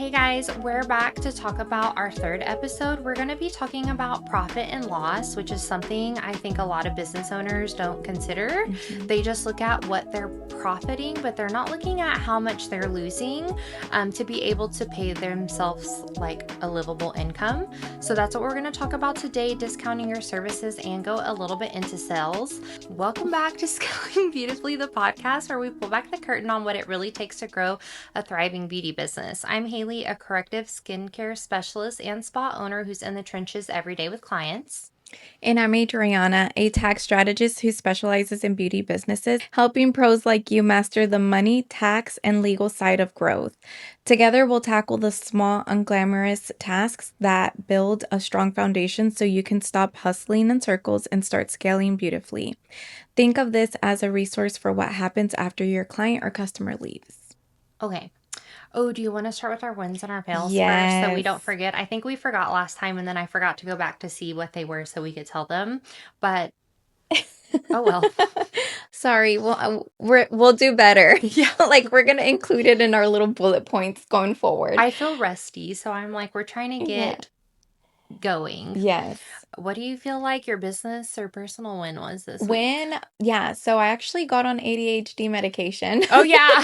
Hey guys, we're back to talk about our third episode. We're going to be talking about profit and loss, which is something I think a lot of business owners don't consider. They just look at what they're profiting, but they're not looking at how much they're losing to be able to pay themselves like a livable income. So that's what we're going to talk about today, discounting your services and go a little bit into sales. Welcome back to Scaling Beautifully, the podcast where we pull back the curtain on what it really takes to grow a thriving beauty business. I'm Haley, a corrective skincare specialist and spa owner who's in the trenches every day with clients. And I'm Adriana, a tax strategist who specializes in beauty businesses, helping pros like you master the money, tax, and legal side of growth. Together, we'll tackle the small, unglamorous tasks that build a strong foundation so you can stop hustling in circles and start scaling beautifully. Think of this as a resource for what happens after your client or customer leaves. Okay. Oh, do you want to start with our wins and our fails first so we don't Yes. forget? I think we forgot last time and then I forgot to go back to see what they were so we could tell them. But oh well. Sorry, we'll do better. Yeah. We're gonna include it in our little bullet points going forward. I feel rusty, so I'm like, we're trying to get going. Yes. What do you feel like your business or personal win was this week? So I actually got on ADHD medication. Oh yeah.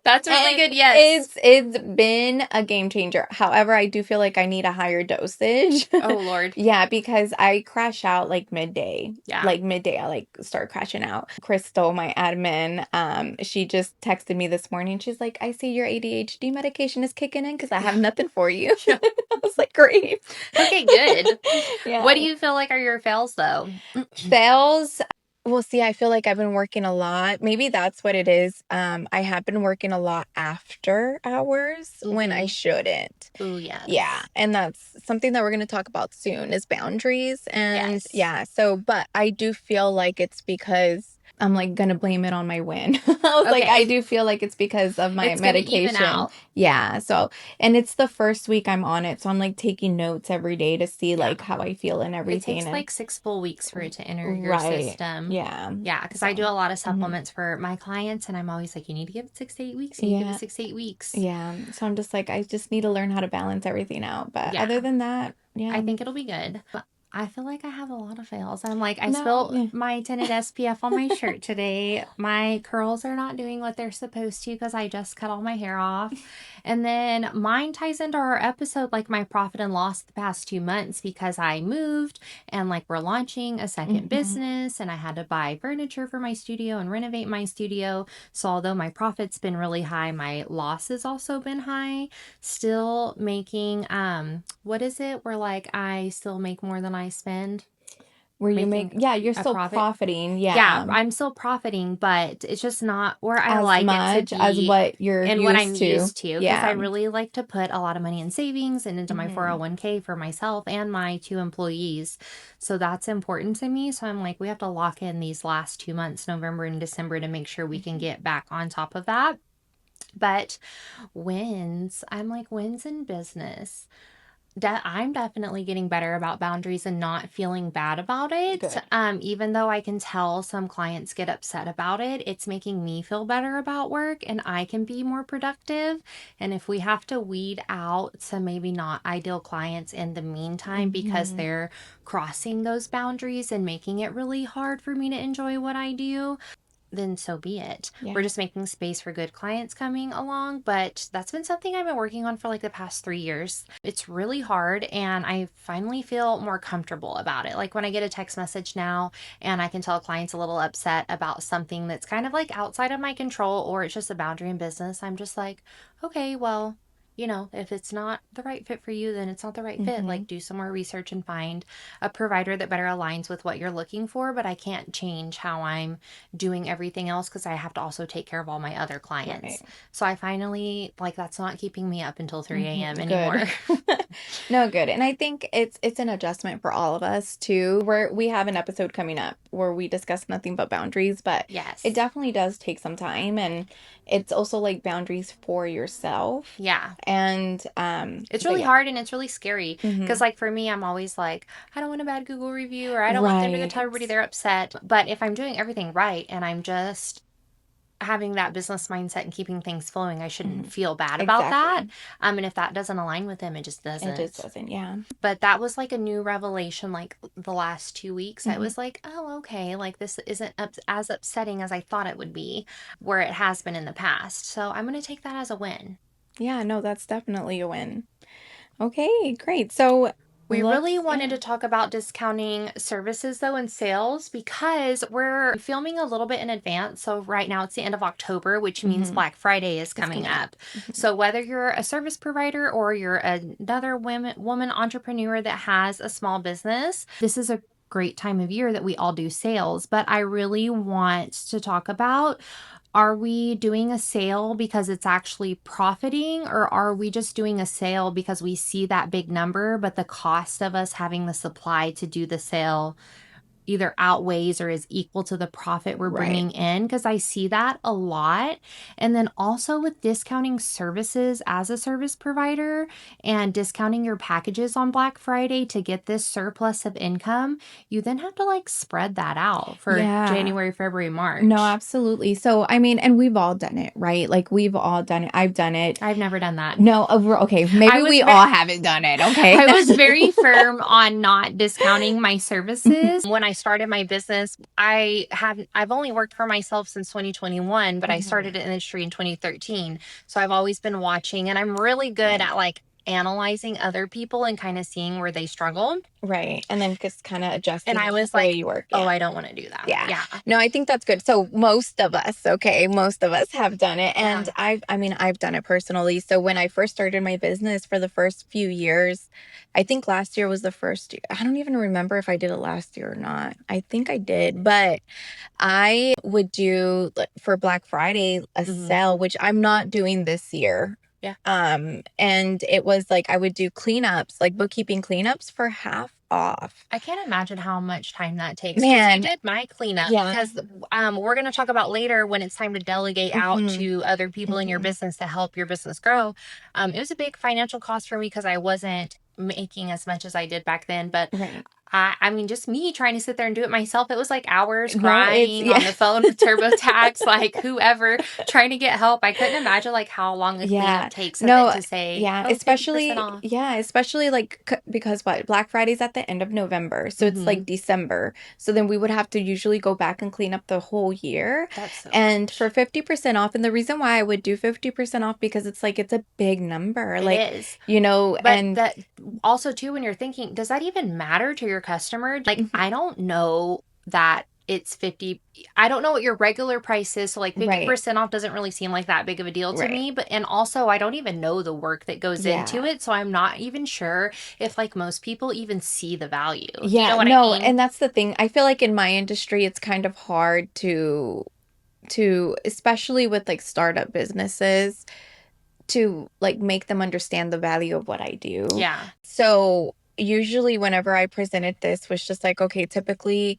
That's really good. Yes. It's been a game changer. However, I do feel like I need a higher dosage. Oh Lord. Yeah, because I crash out like midday. Yeah. Like midday, I start crashing out. Crystal, my admin, she just texted me this morning. She's like, "I see your ADHD medication is kicking in because I have nothing for you." Yeah. I was like, "Great." Okay, good. Yeah. What do you feel like are your fails though? Sales. Well, see, I feel like I've been working a lot. Maybe that's what it is. I have been working a lot after hours when I shouldn't. Oh yes. Yeah. And that's something that we're going to talk about soon is boundaries. And Yes. yeah, but I do feel like it's because I'm like going to blame it on my win. I was like, Okay. I do feel like it's because of my It's gonna even medication. out. Yeah. So, and it's the first week I'm on it. So I'm like taking notes every day to see like how I feel and It everything. takes and like 6 full weeks for it to enter your Right. system. Yeah. Yeah, because I do a lot of supplements for my clients, and I'm always like, you need to give it 6 to 8 weeks. You need to give it 6 to 8 weeks. Yeah. So I'm just like, I just need to learn how to balance everything out. But Yeah. other than that, yeah. I think it'll be good. But I feel like I have a lot of fails. I'm like, I No. spilled my tinted SPF on my shirt today. My curls are not doing what they're supposed to because I just cut all my hair off. And then mine ties into our episode, like my profit and loss the past 2 months because I moved and like we're launching a second business and I had to buy furniture for my studio and renovate my studio. So although my profit's been really high, my loss has also been high. Still making, what is it? Where like I still make more than I spend. Where you make, you're still profit. profiting. Yeah, I'm still profiting, but it's just not where I as like much it to as be what you're and used what I'm to. used to. Because Yeah. I really like to put a lot of money in savings and into my 401k for myself and my 2 employees. So that's important to me. So I'm like, we have to lock in these last 2 months, November and December, to make sure we can get back on top of that. But wins, I'm like, wins in business. I'm definitely getting better about boundaries and not feeling bad about it. Good. Even though I can tell some clients get upset about it, it's making me feel better about work and I can be more productive. And if we have to weed out some maybe not ideal clients in the meantime because they're crossing those boundaries and making it really hard for me to enjoy what I do, then so be it. Yeah. We're just making space for good clients coming along, but that's been something I've been working on for like the past 3 years. It's really hard and I finally feel more comfortable about it. Like when I get a text message now and I can tell a client's a little upset about something that's kind of like outside of my control or it's just a boundary in business, I'm just like, okay, well, if it's not the right fit for you, then it's not the right fit. Like do some more research and find a provider that better aligns with what you're looking for. But I can't change how I'm doing everything else because I have to also take care of all my other clients. Right. So I finally, like, that's not keeping me up until 3 a.m. anymore. No, good. And I think it's an adjustment for all of us too. We have an episode coming up where we discuss nothing but boundaries, but Yes. it definitely does take some time, and it's also like boundaries for yourself. Yeah. And it's really hard and it's really scary because like for me, I'm always like, I don't want a bad Google review or I don't want them to go tell everybody they're upset. But if I'm doing everything right and I'm just having that business mindset and keeping things flowing, I shouldn't feel bad about that. And if that doesn't align with them, it just doesn't. It just doesn't, yeah. But that was like a new revelation, like the last 2 weeks. I was like, oh, okay, like this isn't as upsetting as I thought it would be, where it has been in the past. So I'm going to take that as a win. Yeah, no, that's definitely a win. Okay, great. So we really wanted to talk about discounting services, though, and sales, because we're filming a little bit in advance. So right now it's the end of October, which means Black Friday is coming up. So whether you're a service provider or you're another woman entrepreneur that has a small business, this is a great time of year that we all do sales. But I really want to talk about, are we doing a sale because it's actually profiting, or are we just doing a sale because we see that big number, but the cost of us having the supply to do the sale either outweighs or is equal to the profit we're bringing in? Because I see that a lot. And then also with discounting services as a service provider and discounting your packages on Black Friday to get this surplus of income, you then have to like spread that out for January, February, March. No, absolutely. So, I mean, and we've all done it, right? Like we've all done it. I've done it. I've never done that. No, okay. Maybe we all haven't done it. Okay. I was very firm on not discounting my services. When I started my business, I've only worked for myself since 2021, but I started in the industry in 2013. So I've always been watching, and I'm really good at like analyzing other people and kind of seeing where they struggled. Right. And then just kind of adjusting and I was the like, way you work. Oh, I don't want to do that. Yeah. No, I think that's good. So most of us have done it. And I've done it personally. So when I first started my business for the first few years, I think last year was the first year. I don't even remember if I did it last year or not. I think I did, but I would do for Black Friday a sale, which I'm not doing this year. Yeah. And it was like I would do cleanups, like bookkeeping cleanups for half off. I can't imagine how much time that takes. Man, I did my cleanup because we're going to talk about later when it's time to delegate out to other people in your business to help your business grow. It was a big financial cost for me because I wasn't making as much as I did back then, but I mean, just me trying to sit there and do it myself. It was like hours crying on the phone with TurboTax, like whoever trying to get help. I couldn't imagine like how long a cleanup takes to say, especially like because Black Friday's at the end of November, so it's like December. So then we would have to usually go back and clean up the whole year. That's so and much. For 50% off, and the reason why I would do 50% off because it's like it's a big number. It is, but and that also too when you're thinking, does that even matter to your customer? Like I don't know that it's 50. I don't know what your regular price is, so like 50% off doesn't really seem like that big of a deal to me. But and also I don't even know the work that goes into it, so I'm not even sure if like most people even see the value. You know what I mean? And that's the thing. I feel like in my industry it's kind of hard to especially with like startup businesses to like make them understand the value of what I do. Yeah. So usually whenever I presented this was just like, okay, typically,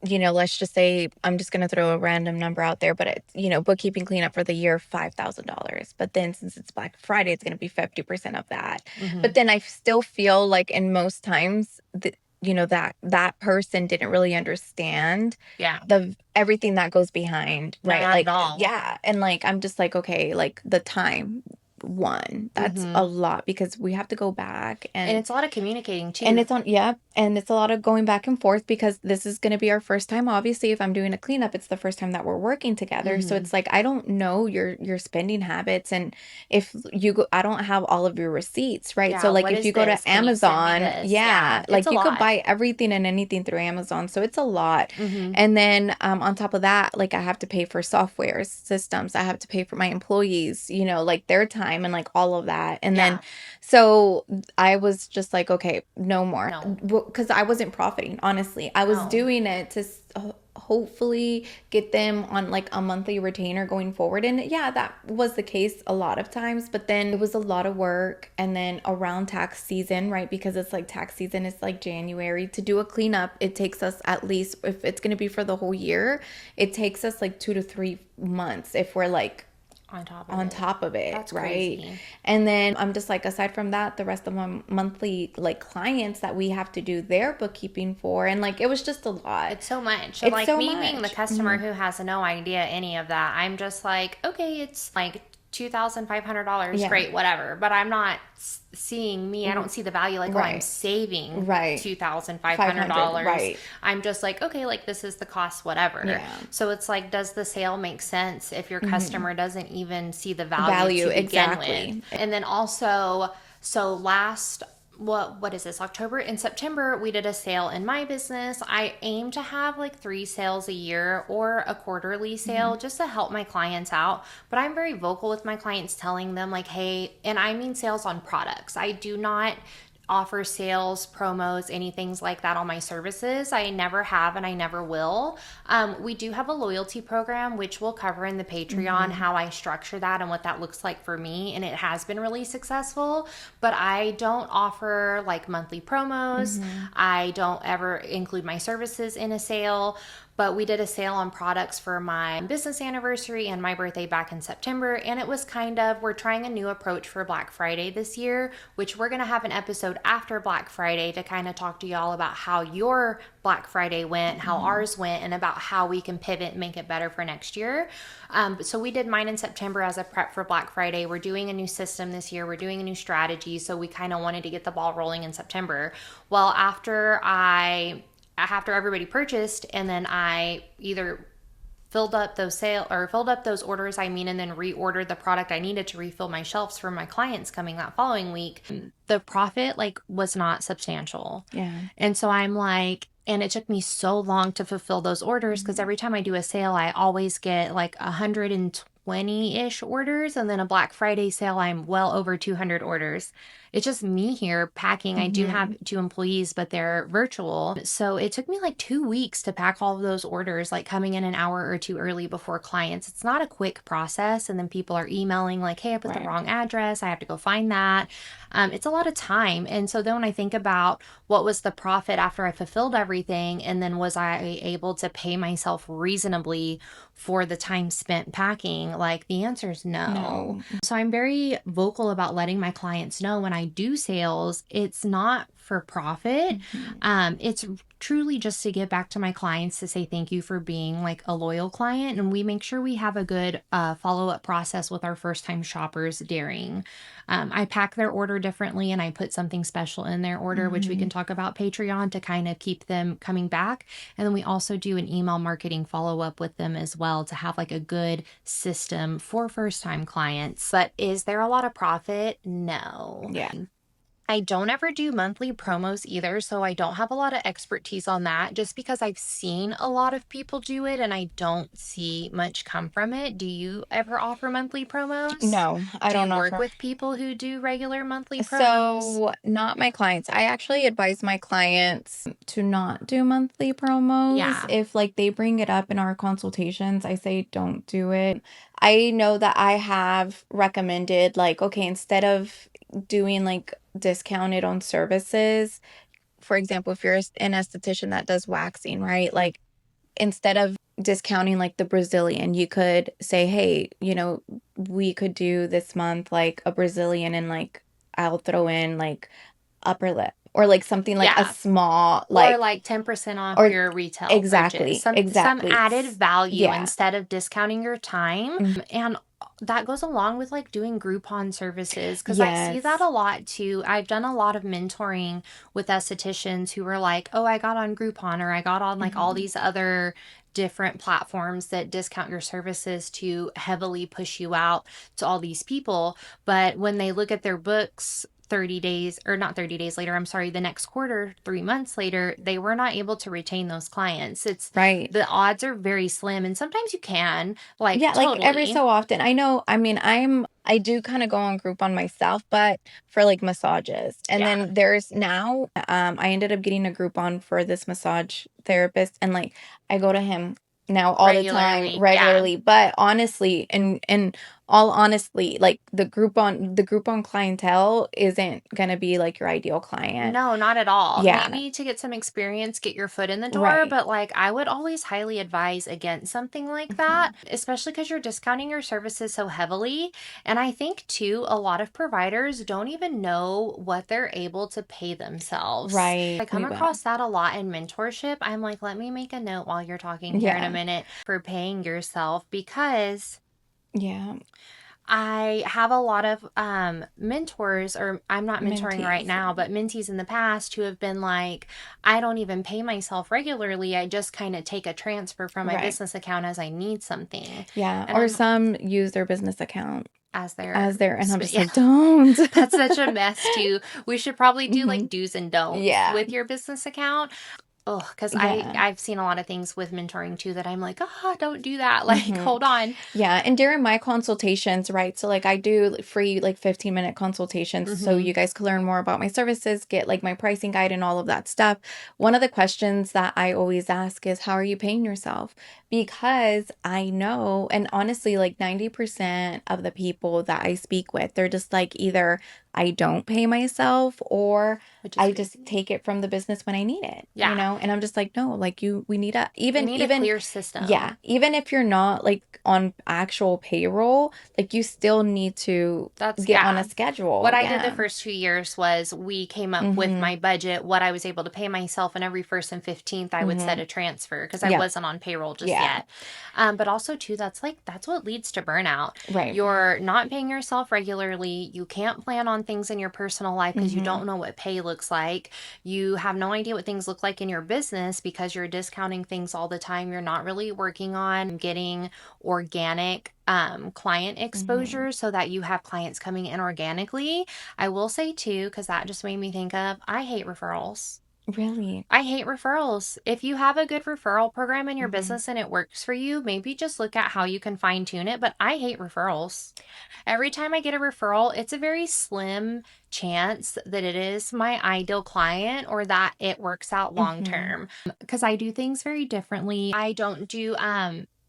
let's just say, I'm just going to throw a random number out there, but it's, bookkeeping cleanup for the year, $5,000. But then since it's Black Friday, it's going to be 50% of that. But then I still feel like in most times, that person didn't really understand everything that goes behind, right? Not like, at all. Yeah. And like, I'm just like, okay, like the time. That's a lot because we have to go back and it's a lot of communicating too, and it's a lot of going back and forth because this is going to be our first time. Obviously, if I'm doing a cleanup, it's the first time that we're working together, so it's like I don't know your spending habits, and if you go, I don't have all of your receipts, right? So like if you go to Amazon, like you could buy everything and anything through Amazon, so it's a lot. And then on top of that, like I have to pay for software systems, I have to pay for my employees, like their time and like all of that. And then so I was just like, okay, no more, because I wasn't profiting, honestly. I was doing it to hopefully get them on like a monthly retainer going forward, and that was the case a lot of times, but then it was a lot of work. And then around tax season, right, because it's like tax season is like January, to do a cleanup, it takes us at least, if it's going to be for the whole year, it takes us like 2 to 3 months if we're like on top of it, That's right? crazy. And then I'm just like, aside from that, the rest of my monthly like clients that we have to do their bookkeeping for, and like it was just a lot. It's so much. So It's like so me being the much. customer who has no idea any of that, I'm just like, okay, it's like $2,500. Yeah. Great, whatever. But I'm not seeing me. I don't see the value like, oh, I'm Right. saving Right. $2,500. Right. I'm just like, okay, like this is the cost, whatever. Yeah. So it's like, does the sale make sense if your customer doesn't even see the value, Value, to begin exactly. with? And then also, so last what is this, October? In September we did a sale in my business. I aim to have like 3 sales a year or a quarterly sale just to help my clients out, but I'm very vocal with my clients, telling them like, hey, and I mean sales on products. I do not offer sales, promos, anything like that on my services. I never have and I never will. We do have a loyalty program, which we'll cover in the Patreon, how I structure that and what that looks like for me. And it has been really successful, but I don't offer like monthly promos. I don't ever include my services in a sale. But we did a sale on products for my business anniversary and my birthday back in September. And it was kind of, we're trying a new approach for Black Friday this year, which we're going to have an episode after Black Friday to kind of talk to y'all about how your Black Friday went, how ours went, and about how we can pivot and make it better for next year. So we did mine in September as a prep for Black Friday. We're doing a new system this year. We're doing a new strategy. So we kind of wanted to get the ball rolling in September. Well, after everybody purchased, and then I either filled up those orders, and then reordered the product I needed to refill my shelves for my clients coming that following week, the profit like was not substantial. Yeah. And so I'm like, and it took me so long to fulfill those orders because every time I do a sale, I always get like 120-ish orders, and then a Black Friday sale, I'm well over 200 orders. It's just me here packing. I do have 2 employees, but they're virtual. So it took me like 2 weeks to pack all of those orders, like coming in an hour or 2 early before clients. It's not a quick process. And then people are emailing like, hey, I put the wrong address. I have to go find that. It's a lot of time. And so then when I think about what was the profit after I fulfilled everything, and then was I able to pay myself reasonably for the time spent packing, like the answer is no. So I'm very vocal about letting my clients know when I do sales, it's not for profit. It's truly just to give back to my clients to say thank you for being like a loyal client. And we make sure we have a good follow-up process with our first-time shoppers during. I pack their order differently, and I put something special in their order, which we can talk about Patreon, to kind of keep them coming back. And then we also do an email marketing follow-up with them as well to have like a good system for first-time clients. But is there a lot of profit? No. Yeah. I don't ever do monthly promos either, so I don't have a lot of expertise on that, just because I've seen a lot of people do it and I don't see much come from it. Do you ever offer monthly promos? No, I don't Do you work offer. with people who do regular monthly promos? So, not my clients. I actually advise my clients to not do monthly promos. Yeah. If like they bring it up in our consultations, I say don't do it. I know that I have recommended like, okay, instead of doing like discounted on services, for example, if you're an esthetician that does waxing, right? Like instead of discounting like the Brazilian, you could say, hey, we could do this month like a Brazilian, and like I'll throw in like upper lip or like something like a small or like 10% off your retail exactly purchase. Some added value Yeah. instead of discounting your time. And that goes along with like doing Groupon services, because I see that a lot too. I've done a lot of mentoring with estheticians who were like, oh, I got on Groupon, or I got on like all these other different platforms that discount your services to heavily push you out to all these people. But when they look at their books 30 days, or not 30 days later, I'm sorry, the next quarter, 3 months later, they were not able to retain those clients. It's right. The odds are very slim, and sometimes you can, like, yeah, totally. like every so often. I know, I mean, I do kind of go on Groupon myself, but for like massages. And then there's now, I ended up getting a Groupon for this massage therapist, and like I go to him now all the time regularly. But honestly, and all honestly, like the Groupon clientele isn't gonna be like your ideal client. No, not at all. Yeah. Maybe to get some experience, get your foot in the door, Right. but like I would always highly advise against something like that, especially because you're discounting your services so heavily. And I think too, a lot of providers don't even know what they're able to pay themselves. Right. I come We will. across that a lot in mentorship. I'm like, let me make a note while you're talking here in a Yeah. minute for paying yourself, because Yeah. I have a lot of mentors, or I'm not mentoring right Mentees. now, but mentees in the past who have been like, I don't even pay myself regularly. I just kind of take a transfer from my Right. business account as I need something. Yeah. And Or I'm some use their business account as their and I'm just yeah. like, don't. That's such a mess too. We should probably do like do's and don'ts Yeah. with your business account. Oh, because Yeah. I've seen a lot of things with mentoring too that I'm like, oh, don't do that. Like, hold on. Yeah, and during my consultations, right? So like I do free like 15-minute consultations so you guys can learn more about my services, get like my pricing guide and all of that stuff. One of the questions that I always ask is, how are you paying yourself? Because I know, and honestly, like 90% of the people that I speak with, they're just like either I don't pay myself or Which is I crazy. just take it from the business when I need it, Yeah. you know? And I'm just like, no, like we need a, We need a clear system. yeah, even if you're not like on actual payroll, like you still need to get on a schedule. What I did the first 2 years was we came up with my budget, what I was able to pay myself, and every 1st and 15th I would set a transfer because I wasn't on payroll just yet. But also too, that's what leads to burnout. Right. You're not paying yourself regularly. You can't plan on things in your personal life because you don't know what pay looks like. You have no idea what things look like in your business because you're discounting things all the time. You're not really working on getting organic client exposure so that you have clients coming in organically. I will say too, because that just made me think of, I hate referrals. Really? I hate referrals. If you have a good referral program in your business and it works for you, maybe just look at how you can fine tune it. But I hate referrals. Every time I get a referral, it's a very slim chance that it is my ideal client or that it works out long term. Because I do things very differently. I don't do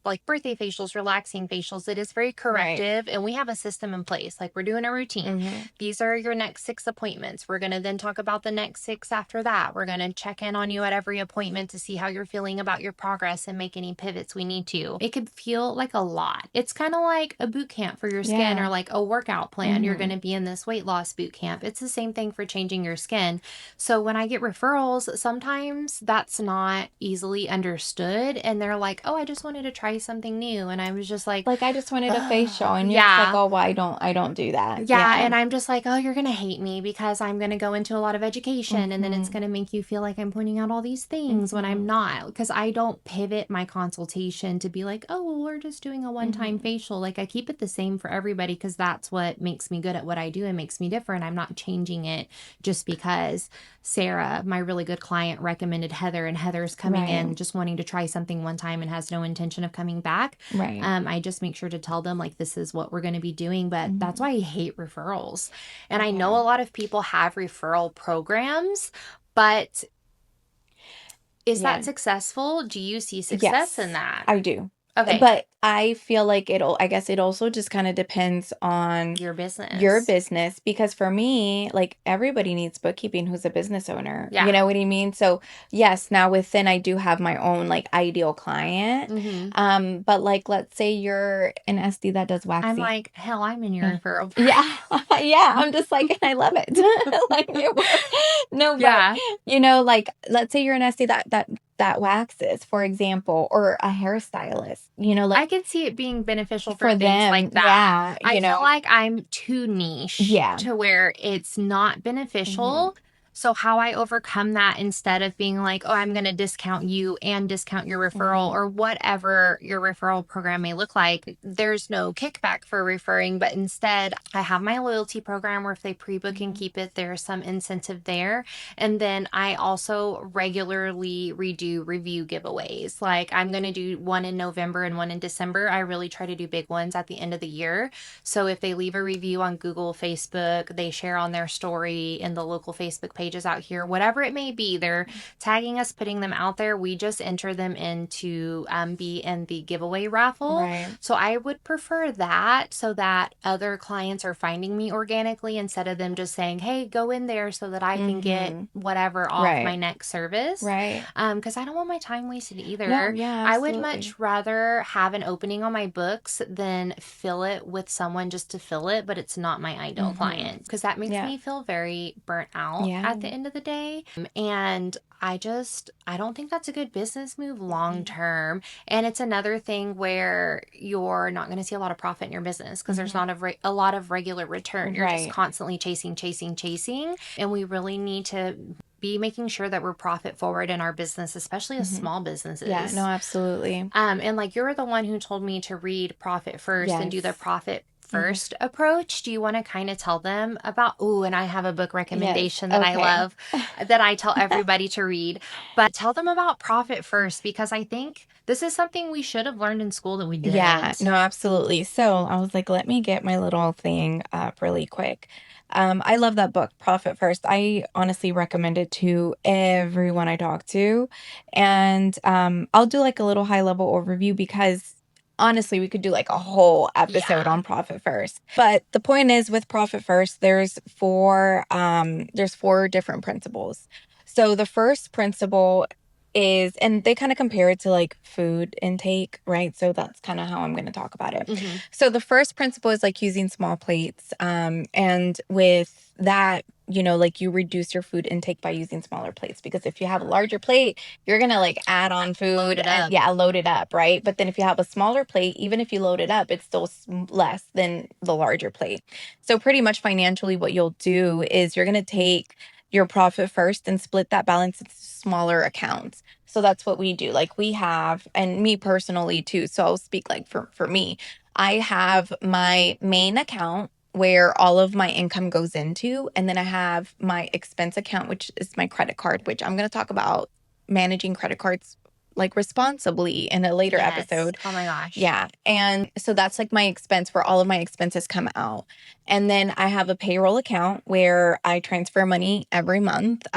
like birthday facials, relaxing facials. It is very corrective, and we have a system in place. Like, we're doing a routine. These are your next 6 appointments. We're going to then talk about the next 6 after that. We're going to check in on you at every appointment to see how you're feeling about your progress and make any pivots we need to. It could feel like a lot. It's kind of like a boot camp for your skin or like a workout plan. You're going to be in this weight loss boot camp. It's the same thing for changing your skin. So when I get referrals, sometimes that's not easily understood, and they're like, oh, I just wanted to try something new. And I was just like, I just wanted a facial, and you're just like, oh, well, I don't do that. Yeah, and I'm just like, oh, you're going to hate me because I'm going to go into a lot of education, and then it's going to make you feel like I'm pointing out all these things when I'm not, because I don't pivot my consultation to be like, oh, well, we're just doing a one-time facial. Like, I keep it the same for everybody because that's what makes me good at what I do and makes me different. I'm not changing it just because Sarah, my really good client, recommended Heather, and Heather's coming in just wanting to try something one time and has no intention of coming back. Right. I just make sure to tell them, like, this is what we're going to be doing, but that's why I hate referrals. And I know a lot of people have referral programs, but is that successful? Do you see success in that? I do. Okay. But I feel like I guess it also just kind of depends on your business. Because for me, like everybody needs bookkeeping who's a business owner. Yeah. You know what I mean? So yes, now within I do have my own like ideal client. But like let's say you're an SD that does waxing. I'm like, hell, I'm in your referral. Yeah. Yeah. I'm just like, and I love it. Like no, but you know, like let's say you're an SD that waxes, for example, or a hairstylist, you know, like I could see it being beneficial for things them, like that. Yeah, I feel like I'm too niche to where it's not beneficial. So how I overcome that, instead of being like, oh, I'm going to discount you and discount your referral or whatever your referral program may look like. There's no kickback for referring, but instead I have my loyalty program where if they pre-book and keep it, there's some incentive there. And then I also regularly redo review giveaways. Like, I'm going to do one in November and one in December. I really try to do big ones at the end of the year. So if they leave a review on Google, Facebook, they share on their story in the local Facebook page, pages out here, whatever it may be. They're tagging us, putting them out there. We just enter them in to be in the giveaway raffle. Right. So I would prefer that, so that other clients are finding me organically instead of them just saying, hey, go in there so that I can get whatever off Right. my next service. Right. Because I don't want my time wasted either. No, yeah, I would absolutely. much rather have an opening on my books than fill it with someone just to fill it, but it's not my ideal client, because that makes Yeah. me feel very burnt out Yeah. at the end of the day. And I don't think that's a good business move long term. And it's another thing where you're not going to see a lot of profit in your business because there's not a lot of regular return. You're just Right. constantly chasing. And we really need to be making sure that we're profit forward in our business, especially as small businesses. Yeah, no, absolutely. And like, you're the one who told me to read Profit First and do the Yes. Profit First approach. Do you want to kind of tell them about, and I have a book recommendation that I Okay. love that I tell everybody to read, but tell them about Profit First, because I think this is something we should have learned in school that we didn't. Yeah, no, absolutely. So I was like, let me get my little thing up really quick. I love that book, Profit First. I honestly recommend it to everyone I talk to. And I'll do like a little high level overview because honestly, we could do like a whole episode on Profit First. But the point is, with Profit First, there's four different principles. So the first principle is, and they kind of compare it to like food intake, right? So that's kind of how I'm going to talk about it. So the first principle is like using small plates. And with that, like you reduce your food intake by using smaller plates, because if you have a larger plate, you're going to like add on food. Load it up. Load it up, right? But then if you have a smaller plate, even if you load it up, it's still less than the larger plate. So pretty much financially, what you'll do is you're going to take your profit first and split that balance into smaller accounts. So that's what we do. Like we have, and me personally too. So I'll speak like for me, I have my main account where all of my income goes into. And then I have my expense account, which is my credit card, which I'm going to talk about managing credit cards like responsibly in a later episode. Oh my gosh. Yeah. And so that's like my expense where all of my expenses come out. And then I have a payroll account where I transfer money every month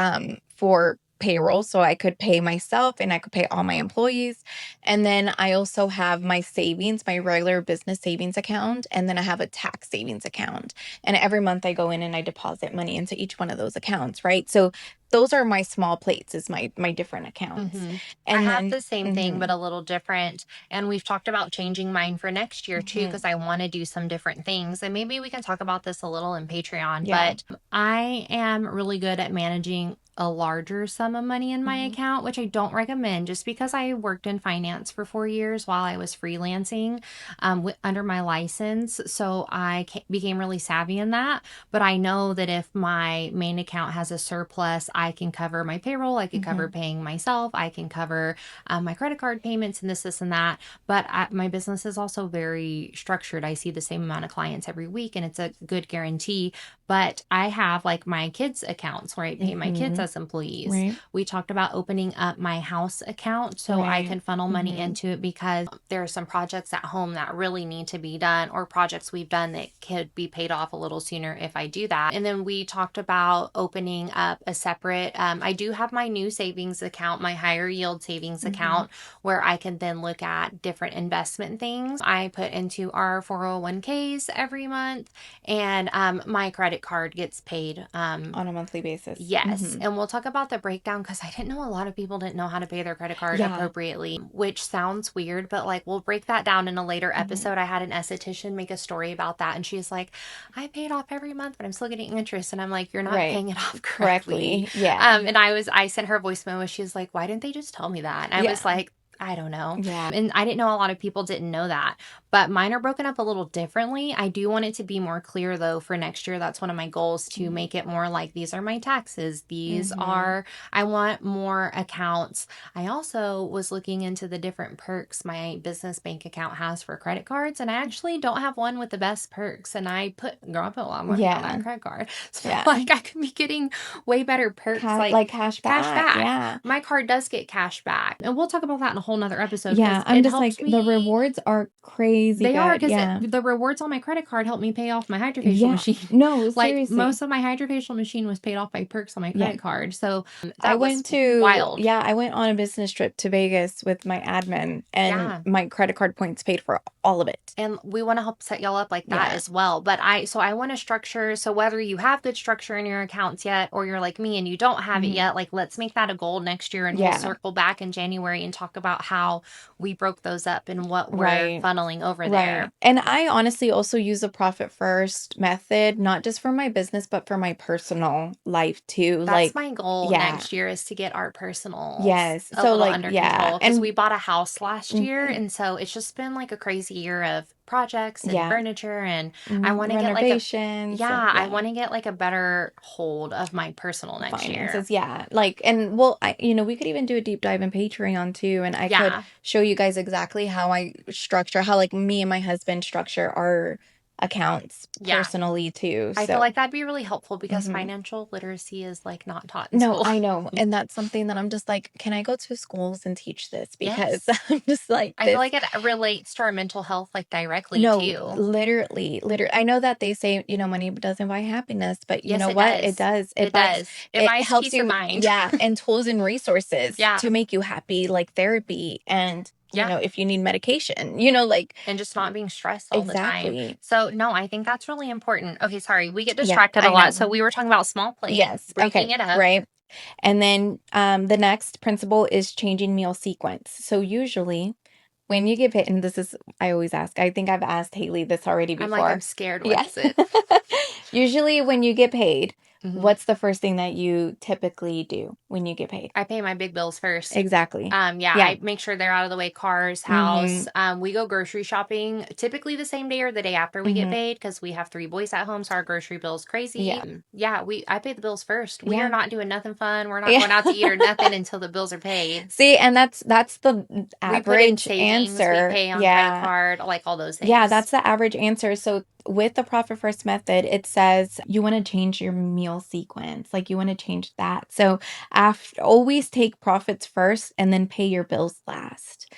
for payroll, so I could pay myself and I could pay all my employees. And then I also have my savings, my regular business savings account, and then I have a tax savings account. And every month I go in and I deposit money into each one of those accounts, right? So those are my small plates, is my different accounts. And I have the same thing, but a little different. And we've talked about changing mine for next year too, because I want to do some different things. And maybe we can talk about this a little in Patreon. But I am really good at managing a larger sum of money in my account, which I don't recommend, just because I worked in finance for 4 years while I was freelancing under my license. So I became really savvy in that. But I know that if my main account has a surplus, I can cover my payroll, I can cover paying myself, I can cover my credit card payments and this and that. But my business is also very structured. I see the same amount of clients every week, and it's a good guarantee. But I have like my kids' accounts where I pay my kids as employees. Right. We talked about opening up my house account so I can funnel money into it, because there are some projects at home that really need to be done, or projects we've done that could be paid off a little sooner if I do that. And then we talked about opening up a separate, I do have my new savings account, my higher yield savings account, where I can then look at different investment things. I put into our 401ks every month, and my credit card gets paid on a monthly basis. Yes. And we'll talk about the breakdown, because I didn't know a lot of people didn't know how to pay their credit card appropriately, which sounds weird, but like we'll break that down in a later episode. I had an esthetician make a story about that, and she's like, I paid off every month, but I'm still getting interest. And I'm like, you're not paying it off correctly. Yeah. And I sent her a voice memo. She was like, why didn't they just tell me that? And I was like, I don't know. Yeah. And I didn't know a lot of people didn't know that. But mine are broken up a little differently. I do want it to be more clear, though, for next year. That's one of my goals, to make it more like, these are my taxes. These are, I want more accounts. I also was looking into the different perks my business bank account has for credit cards. And I actually don't have one with the best perks. And I put a lot of money on that credit card. So like I could be getting way better perks. Like cash back. Cash back. Yeah. My card does get cash back. And we'll talk about that in a whole nother episode because Yeah, I'm it just helps like, the me. rewards are crazy They are good. because Yeah. the rewards on my credit card help me pay off my hydrofacial Yeah. machine. No, Like seriously. most of my hydrofacial machine was paid off by perks on my Yeah. credit card. So I that was went to, wild. yeah, I went on a business trip to Vegas with my admin, and Yeah. my credit card points paid for all of it. And we want to help set y'all up like that Yeah. as well. But I want to structure. So whether you have good structure in your accounts yet, or you're like me and you don't have it Mhm. yet, like let's make that a goal next year and we'll Yeah. circle back in January and talk about how we broke those up and what we're Right. funneling over Right. there. And I honestly also use a profit first method, not just for my business, but for my personal life too. That's Like, my goal yeah. next year is to get our personals Yes. a So little like, under yeah. control because we And bought a house last year. mhm. And so it's just been like a crazy year of projects and Yeah. furniture. And I want to get like Renovations and I yeah. want to get like a better hold of my personal next year. Finances, yeah. Like, and well, we could even do a deep dive in Patreon too, and I could Yeah. show you guys exactly how I structure, how like me and my husband structure our accounts Yeah. personally too. I feel So, like that'd be really helpful because mhm. financial literacy is like not taught in No, school. I know, and that's something that I'm just like, can I go to schools and teach this? Because Yes. I'm just like I feel this. like it relates to our mental health like directly No, too. literally, literally. I know that they say, money doesn't buy happiness, but you Yes, know it what? It does. does. It does. It It buys helps peace of you, mind. yeah, and tools and resources Yeah. to make you happy, like therapy and, Yeah. if you need medication, like And just not being stressed all the time. exactly. So, no, I think that's really important. Okay, sorry, we get Yeah, distracted a I lot. know. So, we were talking about small plate, Yes. breaking Okay. it up. Right. And then the next principle is changing meal sequence. So usually when you get paid, and this is, I always ask, I think I've asked Haley this already I'm like, I'm before. scared. What Yeah. is it? Usually when you get paid, Mhm. what's the first thing that you typically do when you get paid? I pay my big bills first. Exactly. Yeah, Yeah. I make sure they're out of the way, cars, house. Mm-hmm. We go grocery shopping typically the same day or the day after we get Mm-hmm. paid because we have 3 boys at home, so our grocery bill is crazy. Yeah. Yeah, I pay the bills first. We are Yeah. not doing nothing fun. We're not Yeah. going out to eat or nothing until the bills are paid. See, and that's the We put in average savings, we answer. pay on credit Yeah. card, like all those things. Yeah, that's the average answer. So with the profit first method, it says you want to change your meal sequence. Like you want to change that. So after, always take profits first and then pay your bills last.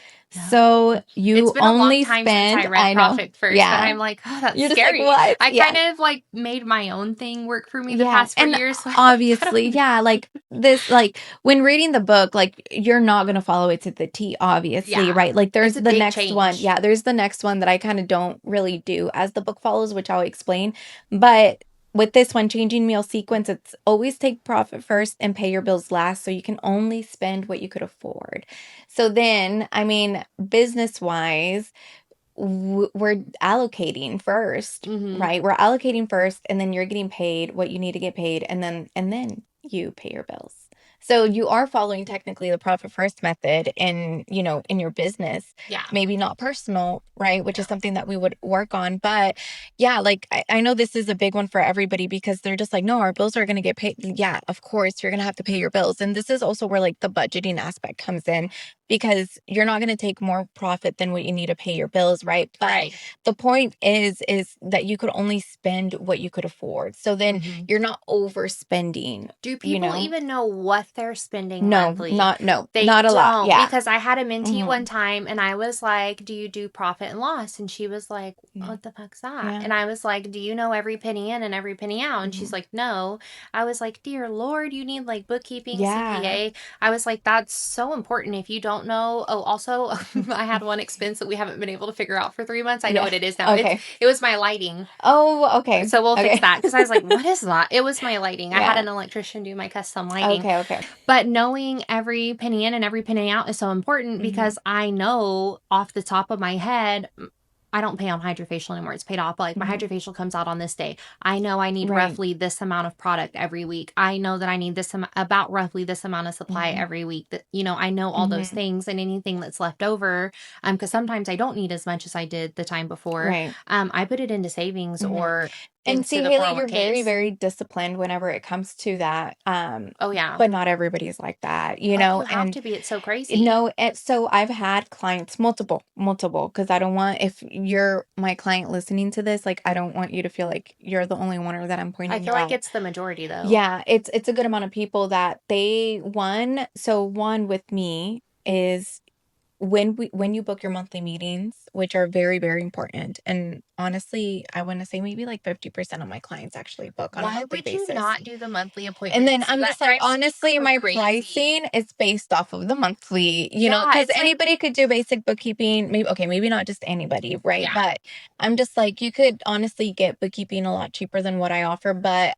So It's you been a long only time since I spend, read I know. Profit First, and Yeah. I'm like, oh, that's You're just like, scary. what? I Yeah. kind of like made my own thing work for me the Yeah. past 4 And years. So obviously, yeah, like this, like when reading the book, like you're not going to follow it to the T, obviously, Yeah. right? Like there's It's a the big next one. change. Yeah, there's the next one that I kind of don't really do as the book follows, which I'll explain. But with this one, changing meal sequence, it's always take profit first and pay your bills last. So you can only spend what you could afford. So then, I mean, business wise, we're allocating first, Mhm. right? We're allocating first, and then you're getting paid what you need to get paid, and then you pay your bills. So you are following technically the profit first method in, in your business. Yeah. Maybe not personal, right? Which is something that we would work on. But yeah, like I know this is a big one for everybody because they're just like, no, our bills are going to get paid. Yeah, of course, you're going to have to pay your bills. And this is also where like the budgeting aspect comes in because you're not going to take more profit than what you need to pay your bills, right? But Right. the point is that you could only spend what you could afford. So then Mhm. you're not overspending. Do people even know what they're spending No, monthly? no, They not a lot. don't, Yeah. because I had a mentee Mhm. one time and I was like, do you do profit and loss? And she was like, Yeah. what the fuck's that? Yeah. And I was like, do you know every penny in and every penny out? And she's Mhm. like, no. I was like, dear Lord, you need like bookkeeping, Yeah. CPA. I was like, that's so important if you don't know. Oh, also, I had one expense that we haven't been able to figure out for 3 months. I know Yeah. what it is now. Okay. It was my lighting. Oh, okay. So we'll fix Okay. that because I was like, what is that? It was my lighting. I had Yeah. an electrician do my custom lighting. Okay. But knowing every penny in and every penny out is so important Mhm. because I know off the top of my head, I don't pay on hydrofacial anymore. It's paid off. But like my Mhm. hydrofacial comes out on this day. I know I need Right. roughly this amount of product every week. I know that I need this about roughly this amount of supply Mhm. every week. That I know all those Mhm. things and anything that's left over. Because sometimes I don't need as much as I did the time before. Right. I put it into savings Mhm. or And into see, the Haley, you're very, 401ks. very disciplined whenever it comes to that. Oh yeah. But not everybody's like that, Oh, you have and to be. It's so crazy. no, so I've had clients, multiple, because I don't want, if you're my client listening to this, like I don't want you to feel like you're the only one or that I'm I pointing feel you like out. it's the majority though. Yeah, it's a good amount of people that one with me is when you book your monthly meetings, which are very, very important, and honestly, I want to say maybe like 50% of my clients actually book on a Why monthly would you basis. not do the monthly And then appointments? I'm That just like, drives me honestly, my crazy. pricing is based off of the monthly, Yeah, because it's like, anybody could do basic bookkeeping. Maybe, okay, maybe not just anybody, right? yeah, But I'm just like, you could honestly get bookkeeping a lot cheaper than what I offer, but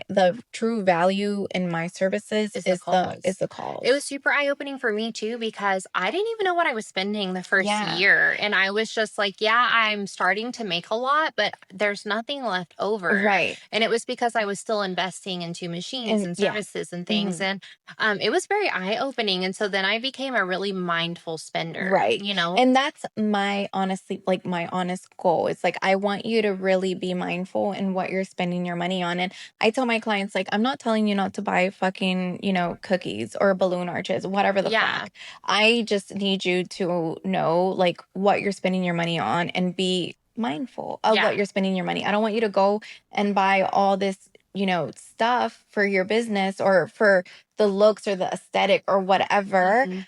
the true value in my services is the is calls. the calls. It was super eye-opening for me too because I didn't even know what I was spending the first Yeah. year. And I was just like, yeah, I'm starting to make a lot, but there's nothing left over. Right. And it was because I was still investing into machines And and yeah. services and things. And it was very eye-opening. And so then I became a really mindful spender, Right. you know? And that's my honestly, like my honest goal. It's like, I want you to really be mindful in what you're spending your money on. And I tell my clients, like, I'm not telling you not to buy fucking, cookies or balloon arches, whatever the Yeah. fuck. I just need you to know, like, what you're spending your money on and be mindful of Yeah. what you're spending your money. I don't want you to go and buy all this, stuff for your business or for the looks or the aesthetic or whatever Mhm.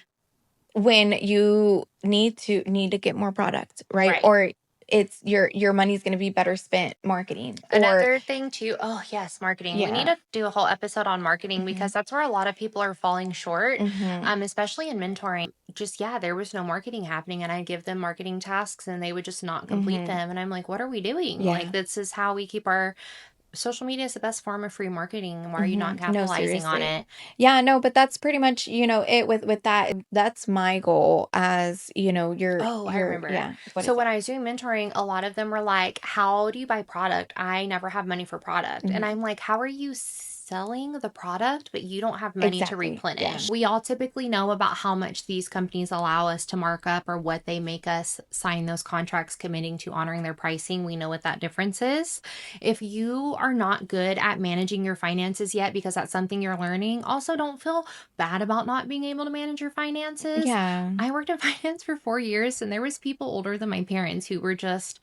when you need to get more product, right? Right. Or it's your money's going to be better spent marketing or Another thing too, oh yes, marketing. We need yeah. to do a whole episode on marketing Mhm. because that's where a lot of people are falling short, Mhm. especially in mentoring. Just yeah, there was no marketing happening, and I'd give them marketing tasks, and they would just not complete Mhm. them. And I'm like, what are we doing? Yeah. Like this is how we keep our social media is the best form of free marketing. Why are you not No, capitalizing on seriously. it? Yeah, no, but that's pretty much, it with that. That's my goal as, Oh, I remember. yeah, what So is when it? I was doing mentoring, a lot of them were like, how do you buy product? I never have money for product. And Mhm. I'm like, how are you selling the product, but you don't have money to Exactly. Yeah. replenish? We all typically know about how much these companies allow us to mark up or what they make us sign those contracts committing to honoring their pricing. We know what that difference is. If you are not good at managing your finances yet, because that's something you're learning, also don't feel bad about not being able to manage your finances. Yeah. I worked in finance for 4 years and there was people older than my parents who were just,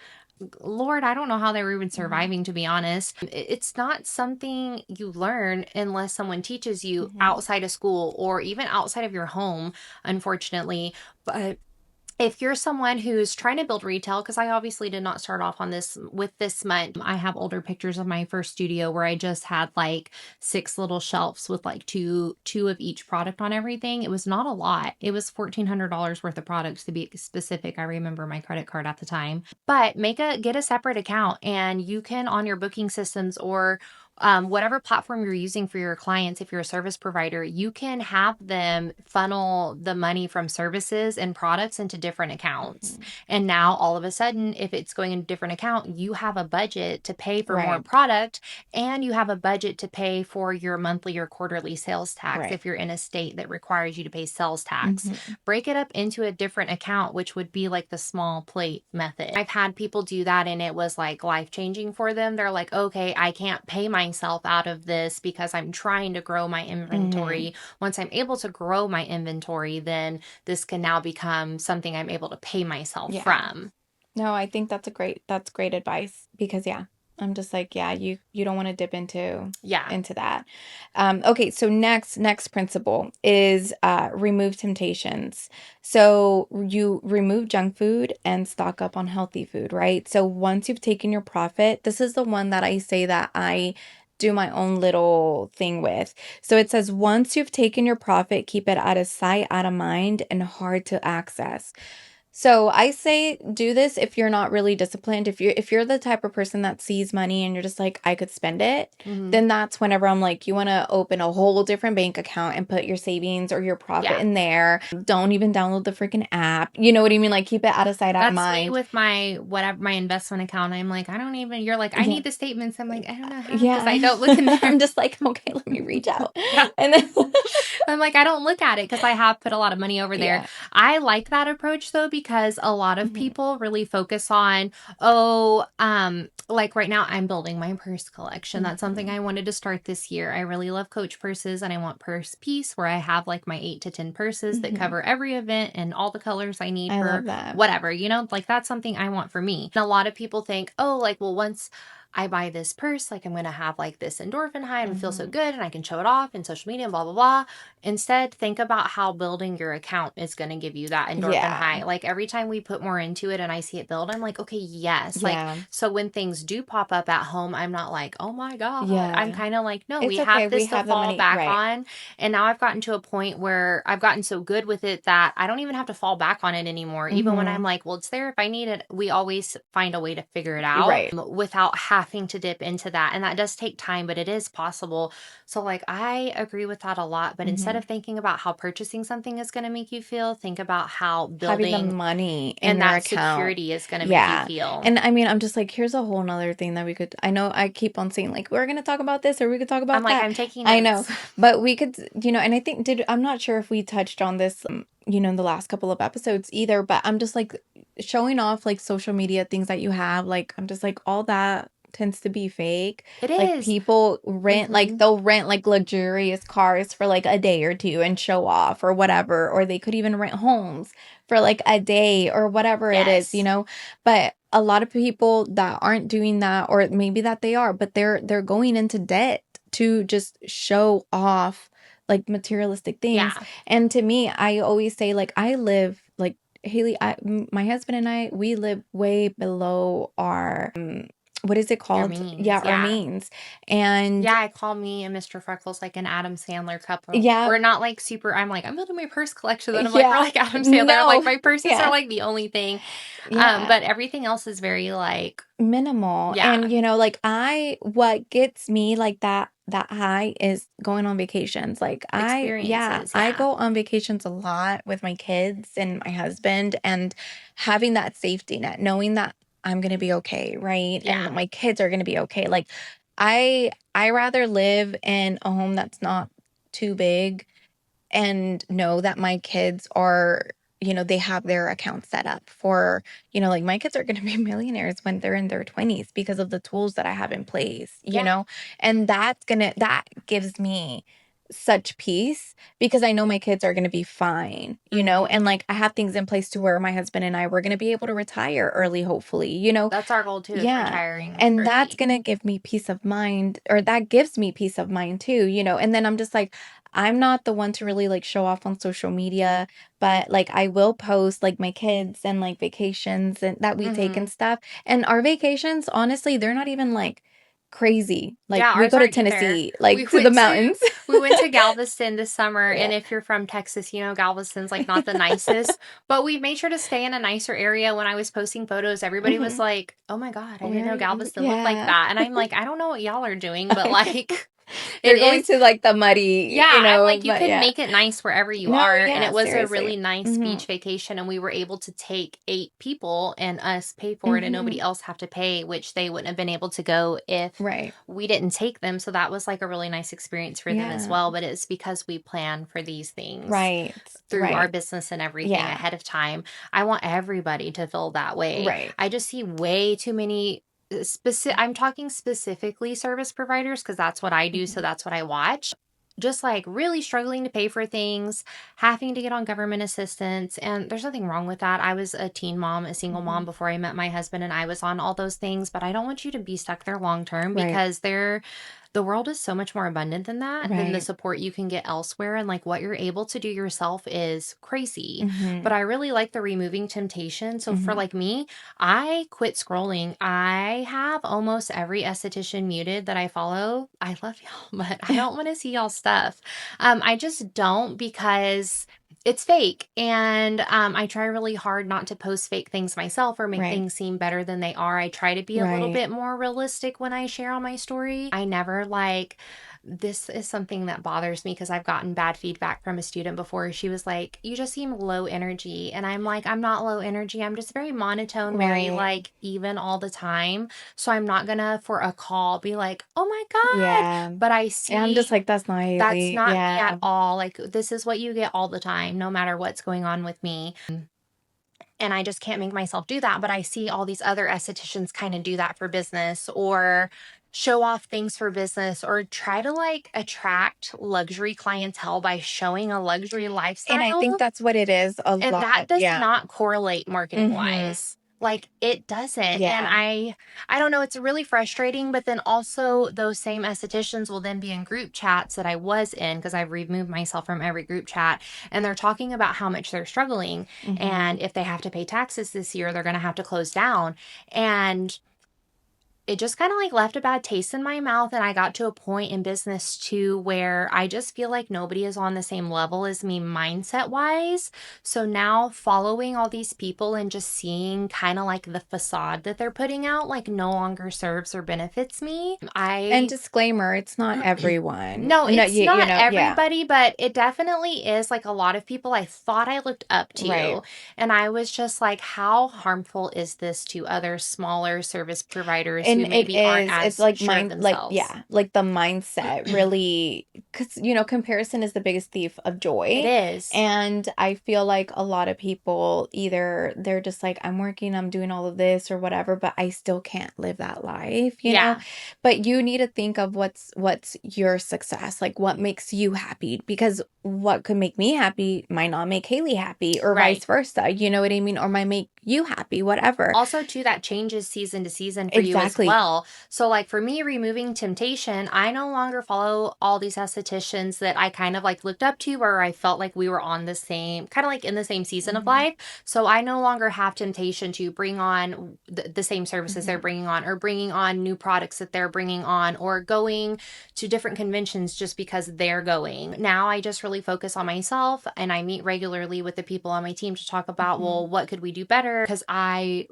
Lord, I don't know how they were even Mhm. surviving, to be honest. It's not something you learn unless someone teaches you Mhm. outside of school or even outside of your home, unfortunately. But if you're someone who's trying to build retail, because I obviously did not start off on this with this much. I have older pictures of my first studio where I just had like 6 little shelves with like two of each product on everything. It was not a lot. It was $1,400 worth of products to be specific. I remember my credit card at the time. But get a separate account and you can on your booking systems or whatever platform you're using for your clients, if you're a service provider, you can have them funnel the money from services and products into different accounts. Mhm. And now all of a sudden, if it's going in a different account, you have a budget to pay for more Right. product and you have a budget to pay for your monthly or quarterly sales tax Right. if you're in a state that requires you to pay sales tax. Mhm. Break it up into a different account, which would be like the small plate method. I've had people do that and it was like life changing for them. They're like, okay, I can't pay myself out of this because I'm trying to grow my inventory. Once I'm able to grow my inventory, then this can now become something I'm able to pay myself Yeah. from. No, I think that's great advice because yeah, I'm just like, yeah, you don't want to dip Yeah. into that. Okay, so next principle is remove temptations. So you remove junk food and stock up on healthy food, right? So once you've taken your profit, this is the one that I say that I do my own little thing with. So it says once you've taken your profit, keep it out of sight, out of mind, and hard to access. So I say do this if you're not really disciplined. If you're the type of person that sees money and you're just like, I could spend it, then that's whenever I'm like, you want to open a whole different bank account and put your savings or your profit Yeah. in there. Don't even download the freaking app. You know what I mean? Like keep it out of sight, out of That's me mind. with my whatever my investment account. I'm like, I don't even. You're like, I Yeah. need the statements. I'm like, I don't know how Yeah. because I don't look in there. I'm just like, okay, let me reach out. Yeah. And then I'm like, I don't look at it because I have put a lot of money over there. yeah. I like that approach though, because a lot of Mhm. people really focus on, like right now I'm building my purse collection. That's something Mhm. I wanted to start this year. I really love Coach purses and I want purse piece where I have like my 8 to 10 purses that Mhm. cover every event and all the colors I need I for love that. whatever, like that's something I want for me. And a lot of people think, oh, like, well, once I buy this purse, like I'm going to have like this endorphin high and feel so Mhm. good and I can show it off in social media and blah, blah, blah. Instead, think about how building your account is going to give you that endorphin Yeah. high. Like every time we put more into it and I see it build, I'm like, okay, yes. Like, Yeah. so when things do pop up at home, I'm not like, oh my God. I'm Yeah. kind of like, no, we It's okay. have We this to have the fall money. back Right. on. And now I've gotten to a point where I've gotten so good with it that I don't even have to fall back on it anymore. Even when I'm Mhm. like, well, it's there if I need it, we always find a way to figure it out Right. without having to dip into that. And that does take time, but it is possible. So, like, I agree with that a lot. But instead Mhm. of thinking about how purchasing something is going to make you feel, think about how Having the building money in and your that account. security is going to make you Yeah. feel. And I mean, I'm just like, here's a whole nother thing that we could, I know I keep on saying like, we're going to talk about this or we could talk I'm about like, that. I'm taking I know, notes. but we could, and I think I'm not sure if we touched on this, in the last couple of episodes either, but I'm just like showing off like social media things that you have. Like, I'm just like, all that tends to be fake. It Like is. people rent, like Mm-hmm. they'll rent like luxurious cars for like a day or two and show off or whatever, or they could even rent homes for like a day or whatever it is, Yes. but a lot of people that aren't doing that, or maybe that they are, but they're going into debt to just show off like materialistic things. Yeah. And to me, I always say like I live like Haley, my husband and I, we live way below our what is it Your called? Yeah, means. our Yeah. means. And Yeah, I call me and Mr. Freckles like an Adam Sandler couple. yeah, We're not like super, I'm like, I'm building my purse collection. Then I'm like, we're yeah, like Adam Sandler. Like no, my purses are yeah, like the only thing. yeah. But everything else is very like, Minimal. And yeah, like what gets me like that high is going on vacations. Like experiences. I Yeah. go on vacations a lot with my kids and my husband, and having that safety net, knowing that I'm going to be okay, right? And Yeah. that my kids are going to be okay. Like I rather live in a home that's not too big and know that my kids are, they have their accounts set up for, like my kids are going to be millionaires when they're in their 20s because of the tools that I have in place, Yeah. and that gives me such peace because I know my kids are going to be fine, and Hmm. like I have things in place to where my husband and I were going to be able to retire early, hopefully, That's our goal too, is yeah. retiring And that's early. gonna give me peace of mind, or that gives me peace of mind too, and then I'm just like, I'm not the one to really like show off on social media, but like I will post like my kids and like vacations and that we take Hmm. and stuff. And our vacations, honestly, they're not even like crazy. Like Yeah, we ours go to aren't either. Tennessee, like We to the went to mountains. we went to Galveston this summer, Yeah. and if you're from Texas, Galveston's like not the nicest, but we made sure to stay in a nicer area. When I was posting photos, everybody was Hmm. like, "Oh my God, I didn't Where are know you? Galveston looked like Yeah. that." And I'm like, "I don't know what y'all are doing, but like it You're going is." to like the muddy, Yeah, I'm like, you but can yeah. make it nice wherever you No, are. And yeah, it was a seriously. really nice Hmm. beach vacation. And we were able to take 8 people and us pay for it and Hmm. nobody else have to pay, which they wouldn't have been able to go if Right. we didn't take them. So that was like a really nice experience for them as Yeah. well. But it's because we plan for these things Right. through our Right. business and everything Yeah. ahead of time. I want everybody to feel that way. Right. I just see way too many I'm talking specifically service providers because that's what I do, so Mhm. that's what I watch. Just like really struggling to pay for things, having to get on government assistance, and there's nothing wrong with that. I was a teen mom, a single mom Mhm. before I met my husband, and I was on all those things, but I don't want you to be stuck there long term Right. because the world is so much more abundant than that, than the Right. support you can get elsewhere. And like what you're able to do yourself is crazy. But Mhm. I really like the removing temptation. So for Mhm. like me, I quit scrolling. I have almost every esthetician muted that I follow. I love y'all, but I don't want to see y'all stuff. I just don't because it's fake. And I try really hard not to post fake things myself or make Right. things seem better than they are. I try to be a little Right. bit more realistic when I share on my story. I never like, this is something that bothers me because I've gotten bad feedback from a student before. She was like, you just seem low energy. And I'm like, I'm not low energy. I'm just very monotone, very Right. like even all the time. So I'm not gonna for a call be like, oh my God. Yeah. But I And I'm just see like, that's not that's Haley. not me at Yeah. all. Like, this is what you get all the time, no matter what's going on with me. And I just can't make myself do that. But I see all these other estheticians kind of do that for business or show off things for business or try to like attract luxury clientele by showing a luxury And I think lifestyle. that's what it is a And that lot. does Yeah. not correlate marketing Mhm. wise. Like it doesn't. And Yeah. I don't know, it's really frustrating, but then also those same estheticians will then be in group chats that I was in because I've removed myself from every group chat, and they're talking about how much they're struggling, Mm-hmm. and if they have to pay taxes this year, they're going to have to close down. And it just kind of like left a bad taste in my mouth. And I got to a point in business too where I just feel like nobody is on the same level as me mindset wise. So now following all these people and just seeing kind of like the facade that they're putting out, like no longer serves or benefits me. And I disclaimer, it's not everyone. no, No, it's you not know, yeah, everybody, but it definitely is like a lot of people I thought I looked up right. to. And I was just like, how harmful is this to other smaller service providers who And it maybe aren't is, it's as like sure of mind, like, themselves? yeah, like the mindset really, because, comparison is the biggest thief of It joy. is. And I feel like a lot of people either they're just like, I'm working, I'm doing all of this or whatever, but I still can't live that life. Yeah. But you need to think of what's your success, like what makes you happy, because what could make me happy might not make Haley happy, or Right. vice versa. You know what I mean? Or might make you happy, whatever. Also, too, that changes season to season for you as Exactly. well. So, like for me, removing temptation, I no longer follow all these estheticians that I kind of like looked up to, or I felt like we were on the same, kind of like in the same season of Hmm. life. So, I no longer have temptation to bring on the same services they're Hmm. bringing on, or bringing on new products that they're bringing on, or going to different conventions just because they're going. Now, I just really focus on myself, and I meet regularly with the people on my team to talk about, Hmm. well, what could we do better? Because I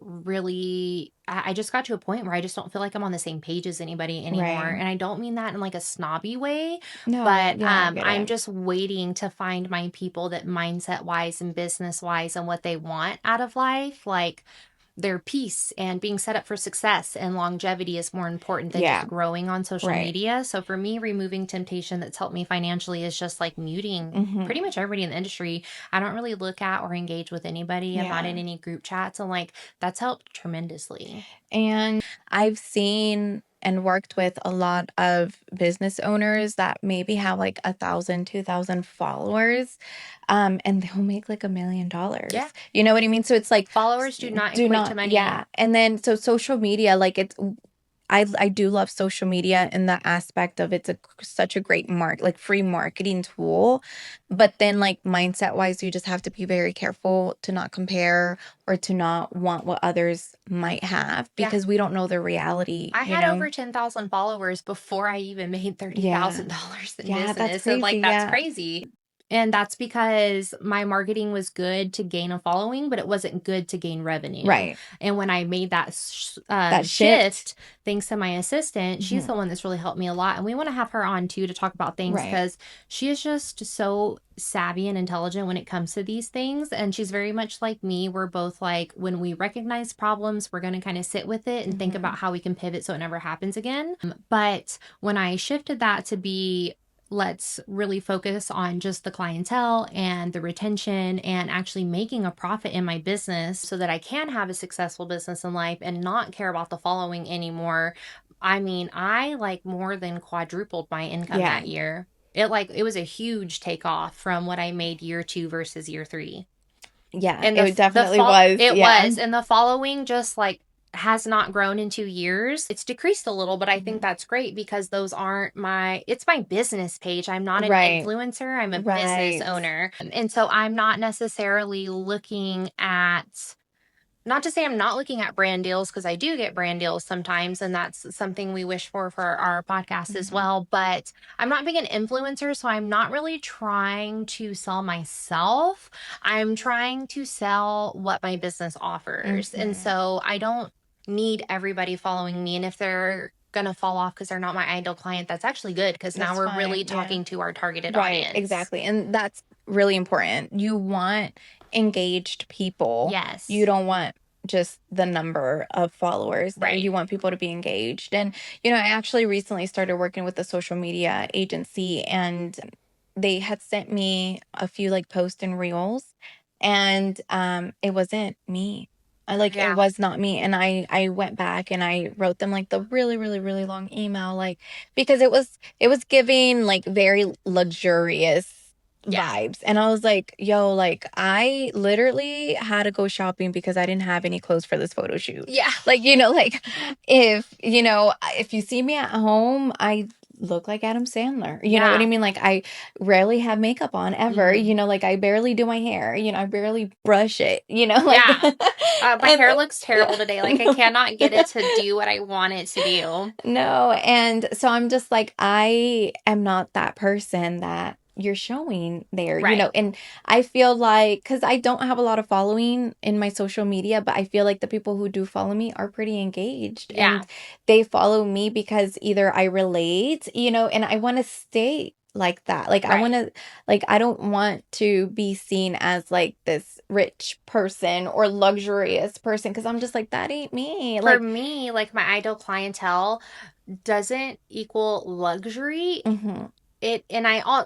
just got to a point where I just don't feel like I'm on the same page as anybody anymore. Right. And I don't mean that in like a snobby way, No, but yeah, I get I'm it. just waiting to find my people that mindset wise and business wise and what they want out of life. Like their peace and being set up for success and longevity is more important than just Yeah, growing on social right. media. So for me, removing temptation that's helped me financially is just like muting pretty Hmm. much everybody in the industry. I don't really look at or engage with anybody. I'm not in Yeah. any group chats, and like that's helped tremendously. And I've seen and worked with a lot of business owners that maybe have like 1,000, 2,000 followers, and they'll make like $1 million. Yeah. You know what I mean? So it's like, Followers do not do equate to not, money. yeah. And then so social media, like I do love social media in the aspect of it's such a great like free marketing tool, but then like mindset wise, you just have to be very careful to not compare or to not want what others might have, Yeah. because we don't know the reality, I you had know? over 10,000 followers before I even made Yeah. $30,000 in Yeah, that's business. So, crazy. like, that's Yeah. crazy. And that's because my marketing was good to gain a following, but it wasn't good to gain revenue. Right. And when I made that That shift. shift, thanks to my assistant, she's Hmm. the one that's really helped me a lot. And we want to have her on too to talk about things Right. because she is just so savvy and intelligent when it comes to these things. And she's very much like me. We're both like, when we recognize problems, we're going to kind of sit with it and think Hmm. about how we can pivot so it never happens again. But when I shifted that to be, let's really focus on just the clientele and the retention and actually making a profit in my business so that I can have a successful business in life and not care about the following anymore. I mean, I like more than quadrupled my income Yeah. that year. It was a huge takeoff from what I made year 2 versus year 3. Yeah. And It definitely was. it Yeah. was, and the following just like has not grown in 2 years. It's decreased a little, but I think Mhm. that's great because those aren't it's my business page. I'm not an Right. influencer, I'm a business Right. owner. And so I'm not necessarily looking at, not to say I'm not looking at brand deals because I do get brand deals sometimes, and that's something we wish for our podcast as Hmm. well. But I'm not being an influencer, so I'm not really trying to sell myself. I'm trying to sell what my business offers. And Hmm. so I don't need everybody following me. And if they're going to fall off because they're not my ideal client, that's actually good because now That's we're really fine. Yeah. talking to our targeted Right, audience. exactly. And that's really important. You want engaged people. You Yes. don't want just the number of followers. That Right. you want people to be engaged. And I actually recently started working with a social media agency, and they had sent me a few like posts and reels, and it wasn't me. It Yeah. was not me. And I went back and I wrote them like the really really really long email, like, because it was giving like very luxurious vibes. And I was like, yo, like I literally had to go shopping because I didn't have any clothes for this photo shoot. Yeah. Like, like if you see me at home, I look like Adam Sandler. You know what I mean? Like I rarely have makeup on ever. Like I barely do my hair. I barely brush it. Like my hair looks terrible today. Like I cannot get it to do what I want it to do. No, and so I'm just like, I am not that person that you're showing there, Right. and I feel like, because I don't have a lot of following in my social media, but I feel like the people who do follow me are pretty engaged, and they follow me because either I relate, and I want to stay like that. Like I want to, like I don't want to be seen as like this rich person or luxurious person, because I'm just like, that ain't me. For me, like my ideal clientele doesn't equal luxury.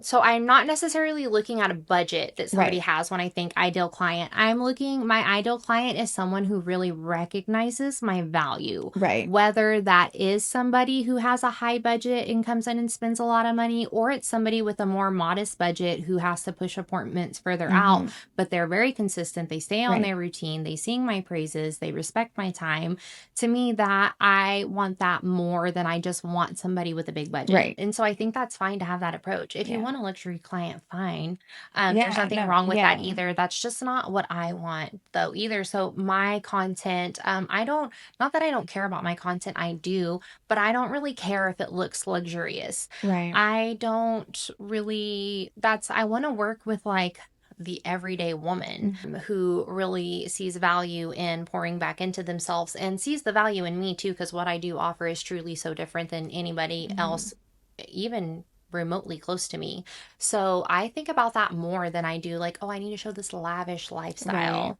So I'm not necessarily looking at a budget that somebody has when I think ideal client. My ideal client is someone who really recognizes my value. Right. Whether that is somebody who has a high budget and comes in and spends a lot of money, or it's somebody with a more modest budget who has to push appointments further out, but they're very consistent. They stay on their routine. They sing my praises. They respect my time. To me, that I want that more than I just want somebody with a big budget. Right. And so I think that's fine to have that approach. If you want a luxury client, fine. There's nothing wrong with that either. That's just not what I want though either. So my content, not that I don't care about my content, I do, but I don't really care if it looks luxurious. Right. I want to work with like the everyday woman who really sees value in pouring back into themselves and sees the value in me too, because what I do offer is truly so different than anybody else, even remotely close to me. So I think about that more than I do like, oh, I need to show this lavish lifestyle. Right.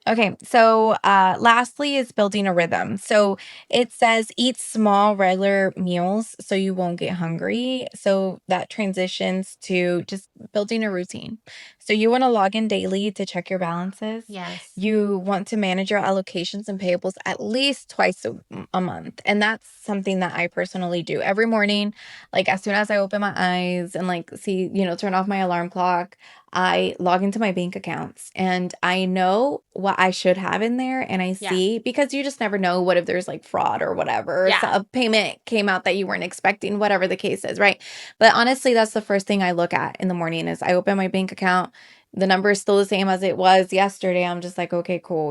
Okay, so lastly is building a rhythm. So it says eat small, regular meals so you won't get hungry. So that transitions to just building a routine. So you want to log in daily to check your balances. Yes. You want to manage your allocations and payables at least twice a month. And that's something that I personally do every morning. Like as soon as I open my eyes and like see, turn off my alarm clock, I log into my bank accounts and I know what I should have in there, and I see, because you just never know what if there's like fraud or whatever. So a payment came out that you weren't expecting, whatever the case is, right? But honestly, that's the first thing I look at in the morning is I open my bank account. The number is still the same as it was yesterday. I'm just like, okay, cool,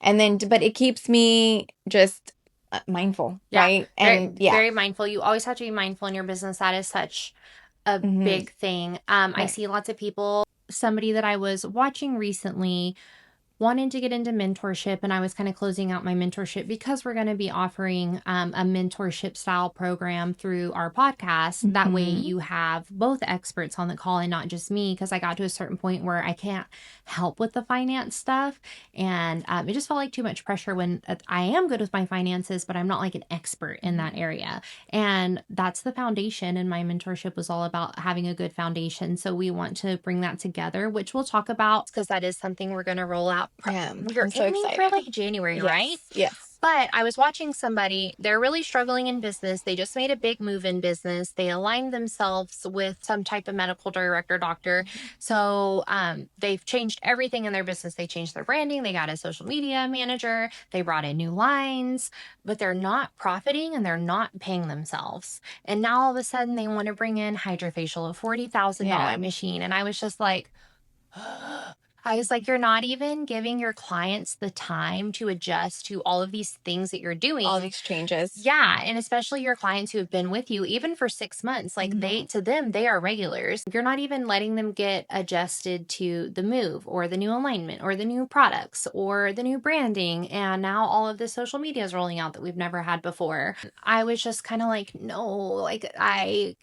and then, but it keeps me just mindful, right? And very mindful. You always have to be mindful in your business. That is such a big thing. I see lots of people, somebody that I was watching recently wanted to get into mentorship, and I was kind of closing out my mentorship because we're going to be offering a mentorship style program through our podcast. That way you have both experts on the call and not just me, because I got to a certain point where I can't help with the finance stuff, and it just felt like too much pressure when I am good with my finances, but I'm not like an expert in that area. And that's the foundation, and my mentorship was all about having a good foundation. So we want to bring that together, which we'll talk about, because that is something we're going to roll out. Yeah, We're so aiming for like January, right? Yes. But I was watching somebody, they're really struggling in business. They just made a big move in business. They aligned themselves with some type of medical director, doctor. So they've changed everything in their business. They changed their branding. They got a social media manager. They brought in new lines, but they're not profiting and they're not paying themselves. And now all of a sudden they want to bring in hydrofacial, a $40,000 machine. And I was just like, I was like, you're not even giving your clients the time to adjust to all of these things that you're doing. All these changes. Yeah. And especially your clients who have been with you even for 6 months, like they are regulars. You're not even letting them get adjusted to the move or the new alignment or the new products or the new branding. And now all of the social media is rolling out that we've never had before. I was just kind of like, no, like I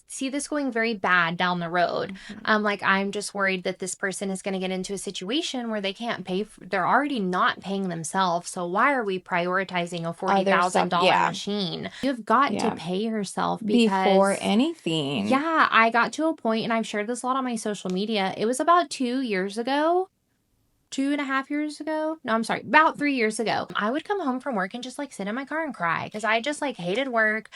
see this going very bad down the road. Like I'm just worried that this person is going to get into a situation where they can't pay. They're already not paying themselves. So why are we prioritizing a $40,000 machine? You've got to pay yourself before anything. Yeah, I got to a point, and I've shared this a lot on my social media. It was about 2 years ago. 2.5 years ago. No, I'm sorry. About 3 years ago. I would come home from work and just like sit in my car and cry because I just like hated work.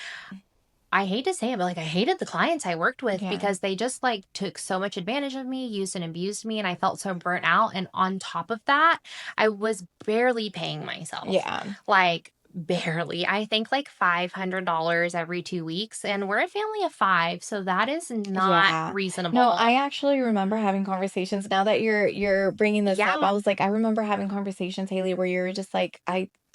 I hate to say it, but like I hated the clients I worked with Yeah. because they just like took so much advantage of me, used and abused me, and I felt so burnt out. And on top of that, I was barely paying myself. Yeah. Like barely. I think like $500 every 2 weeks, and we're a family of five, so that is not Yeah. No, reasonable. I actually remember having conversations. Now that you're bringing this up, Yeah. I was like, I remember having conversations, Haley, where you're just like,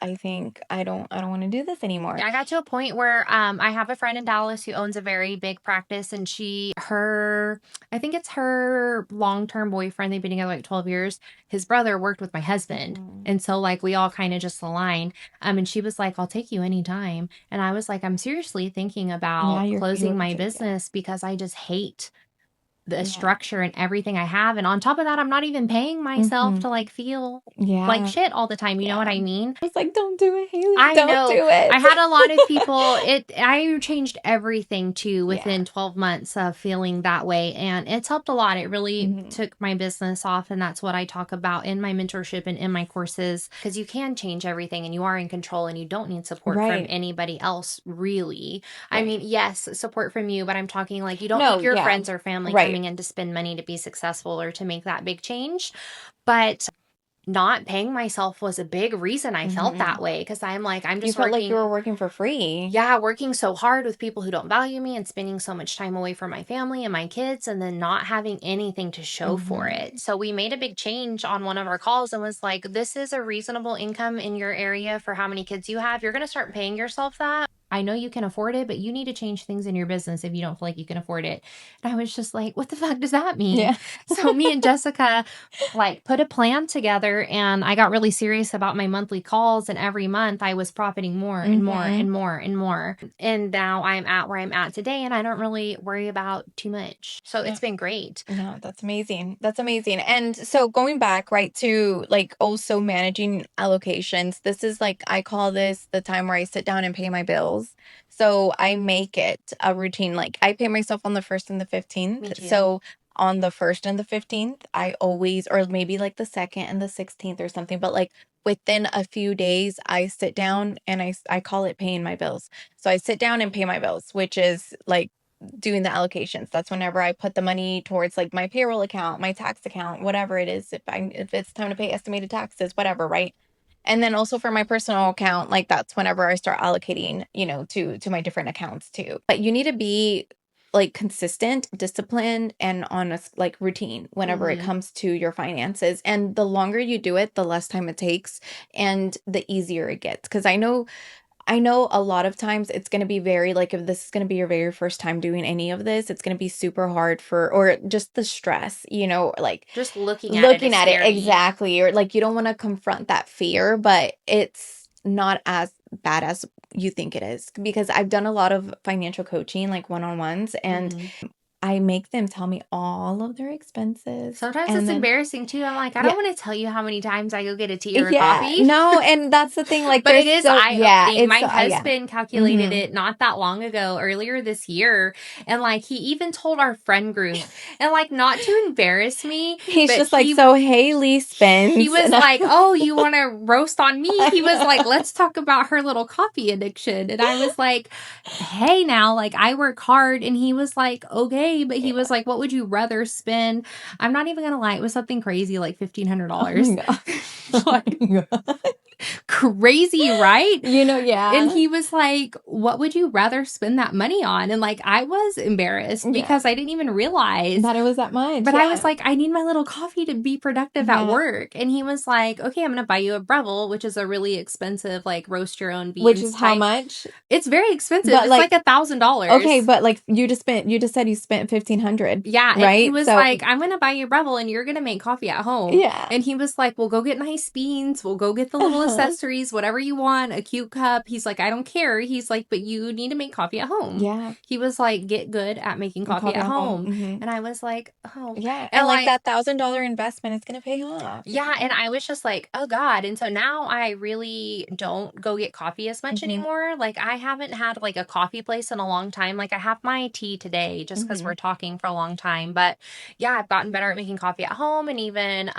I think I don't want to do this anymore. I got to a point where I have a friend in Dallas who owns a very big practice, and I think it's her long-term boyfriend. They've been together like 12 years. His brother worked with my husband. And so like we all kind of just aligned. And she was like, I'll take you anytime. And I was like, I'm seriously thinking about closing my business because I just hate the structure and everything I have. And on top of that, I'm not even paying myself to like feel like shit all the time. You know what I mean? I was like, don't do it, Haley. I Don't know. do it. I had a lot of people. I changed everything too within 12 months of feeling that way, and it's helped a lot. It really took my business off, and that's what I talk about in my mentorship and in my courses, because you can change everything, and you are in control, and you don't need support from anybody else, really. I mean, yes, support from you, but I'm talking like you don't need your friends or family coming in to spend money to be successful or to make that big change. But not paying myself was a big reason I felt that way, because I'm like, I'm just You felt like you were working for free. Yeah, working so hard with people who don't value me and spending so much time away from my family and my kids, and then not having anything to show for it. So we made a big change on one of our calls and was like, this is a reasonable income in your area for how many kids you have. You're going to start paying yourself that. I know you can afford it, but you need to change things in your business if you don't feel like you can afford it. And I was just like, what the fuck does that mean? Yeah. So me and Jessica like put a plan together, and I got really serious about my monthly calls, and every month I was profiting more and more and more and more. And now I'm at where I'm at today, and I don't really worry about too much. So it's been great. No, that's amazing. That's amazing. And so going back right to like also managing allocations, this is like, I call this the time where I sit down and pay my bills. So I make it a routine. Like I pay myself on the 1st and the 15th. Me too. So on the 1st and the 15th, I always, or maybe like the 2nd and the 16th or something, but like within a few days, I sit down and I call it paying my bills. So I sit down and pay my bills, which is like doing the allocations. That's whenever I put the money towards like my payroll account, my tax account, whatever it is. If it's time to pay estimated taxes, whatever, right? And then also for my personal account, like that's whenever I start allocating, to my different accounts too. But you need to be like consistent, disciplined, and on a like routine whenever it comes to your finances. And the longer you do it, the less time it takes and the easier it gets. Because I know a lot of times it's going to be very like, if this is going to be your very first time doing any of this, it's going to be super hard or just the stress, like just looking at it. Exactly. Or like, you don't want to confront that fear, but it's not as bad as you think it is, because I've done a lot of financial coaching, like one-on-ones, and I make them tell me all of their expenses. Sometimes it's embarrassing too. I'm like, I don't want to tell you how many times I go get a tea or a coffee. No, and that's the thing. Like, but it is eye-opening. My husband calculated Mhm. it not that long ago, earlier this year, and like he even told our friend group, and like not to embarrass me, He's but just like, so Haley spends. He was like, oh, you want to roast on me? He was like, let's talk about her little coffee addiction. And I was like, hey, now, like, I work hard. And he was like, okay. But he was like, what would you rather spend? I'm not even going to lie. It was something crazy, like $1,500. Like, crazy, right? And he was like, what would you rather spend that money on? And like, I was embarrassed because I didn't even realize that it was that much. But I was like, I need my little coffee to be productive at work. And he was like, okay, I'm going to buy you a Breville, which is a really expensive, like, roast your own beans. Which is how much? It's very expensive. But it's like $1,000. Okay, but like you just said you spent $1,500. Yeah. Right? And he was like, I'm going to buy you a Breville and you're going to make coffee at home. Yeah. And he was like, we'll go get nice beans. We'll go get the little accessories, whatever you want, a cute cup. He's like, I don't care. He's like, but you need to make coffee at home. Yeah. He was like, get good at making coffee at home. And I was like, oh. Yeah. And like that $1,000 investment is going to pay off. Yeah. And I was just like, oh God. And so now I really don't go get coffee as much anymore. Like I haven't had like a coffee place in a long time. Like I have my tea today just because we're talking for a long time. But yeah, I've gotten better at making coffee at home, and even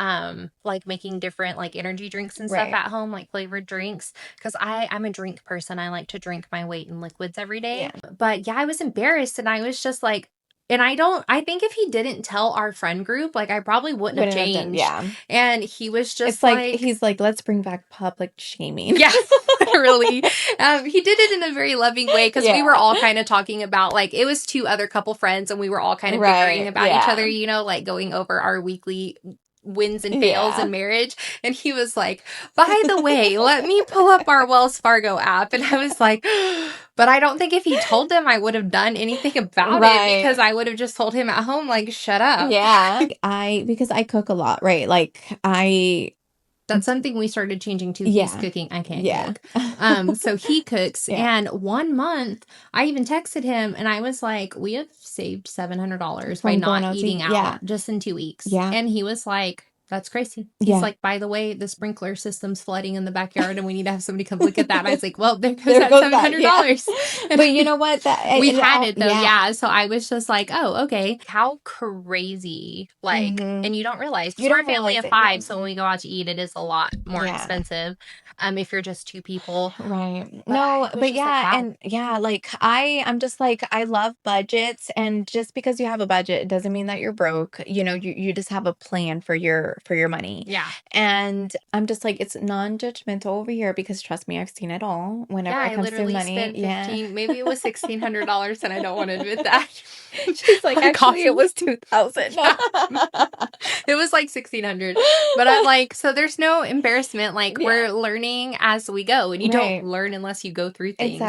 like making different like energy drinks and stuff at home, like flavored favorite drinks because I'm a drink person. I like to drink my weight in liquids every day. Yeah. But yeah, I was embarrassed and I was just like, and I think if he didn't tell our friend group, like I probably wouldn't have changed. Yeah. And he was just It's like, he's like, let's bring back public shaming. yeah, literally. He did it in a very loving way because we were all kind of talking about, like, it was 2 other couple friends and we were all kind of bickering about each other, you know, like going over our weekly wins and fails in marriage. And he was like, by the way, let me pull up our Wells Fargo app. And I was like, but I don't think if he told them I would have done anything about it because I would have just told him at home, like, shut up. Yeah. Because I cook a lot, right? Like that's something we started changing too. He's cooking. I can't cook. So he cooks. And 1 month, I even texted him and I was like, we have saved $700 by not eating out just in 2 weeks. Yeah. And he was like, that's crazy. He's like, by the way, the sprinkler system's flooding in the backyard and we need to have somebody come look at that. And I was like, well, there goes that $700. But you know what? We had it though. Yeah. So I was just like, oh, okay. How crazy. Like, and you don't realize. We're a family of 5. So when we go out to eat, it is a lot more expensive. If you're just 2 people. Right. But yeah. And yeah, like I'm just like, I love budgets. And just because you have a budget, it doesn't mean that you're broke. You know, you just have a plan for your money. Yeah. And I'm just like, it's non-judgmental over here because trust me, I've seen it all whenever it comes to money. Spent 15, maybe it was $1,600 and I don't want to admit that. She's like, actually it was 2,000. No. It was like 1,600. But I'm like, so there's no embarrassment. Like we're learning as we go and you don't learn unless you go through things.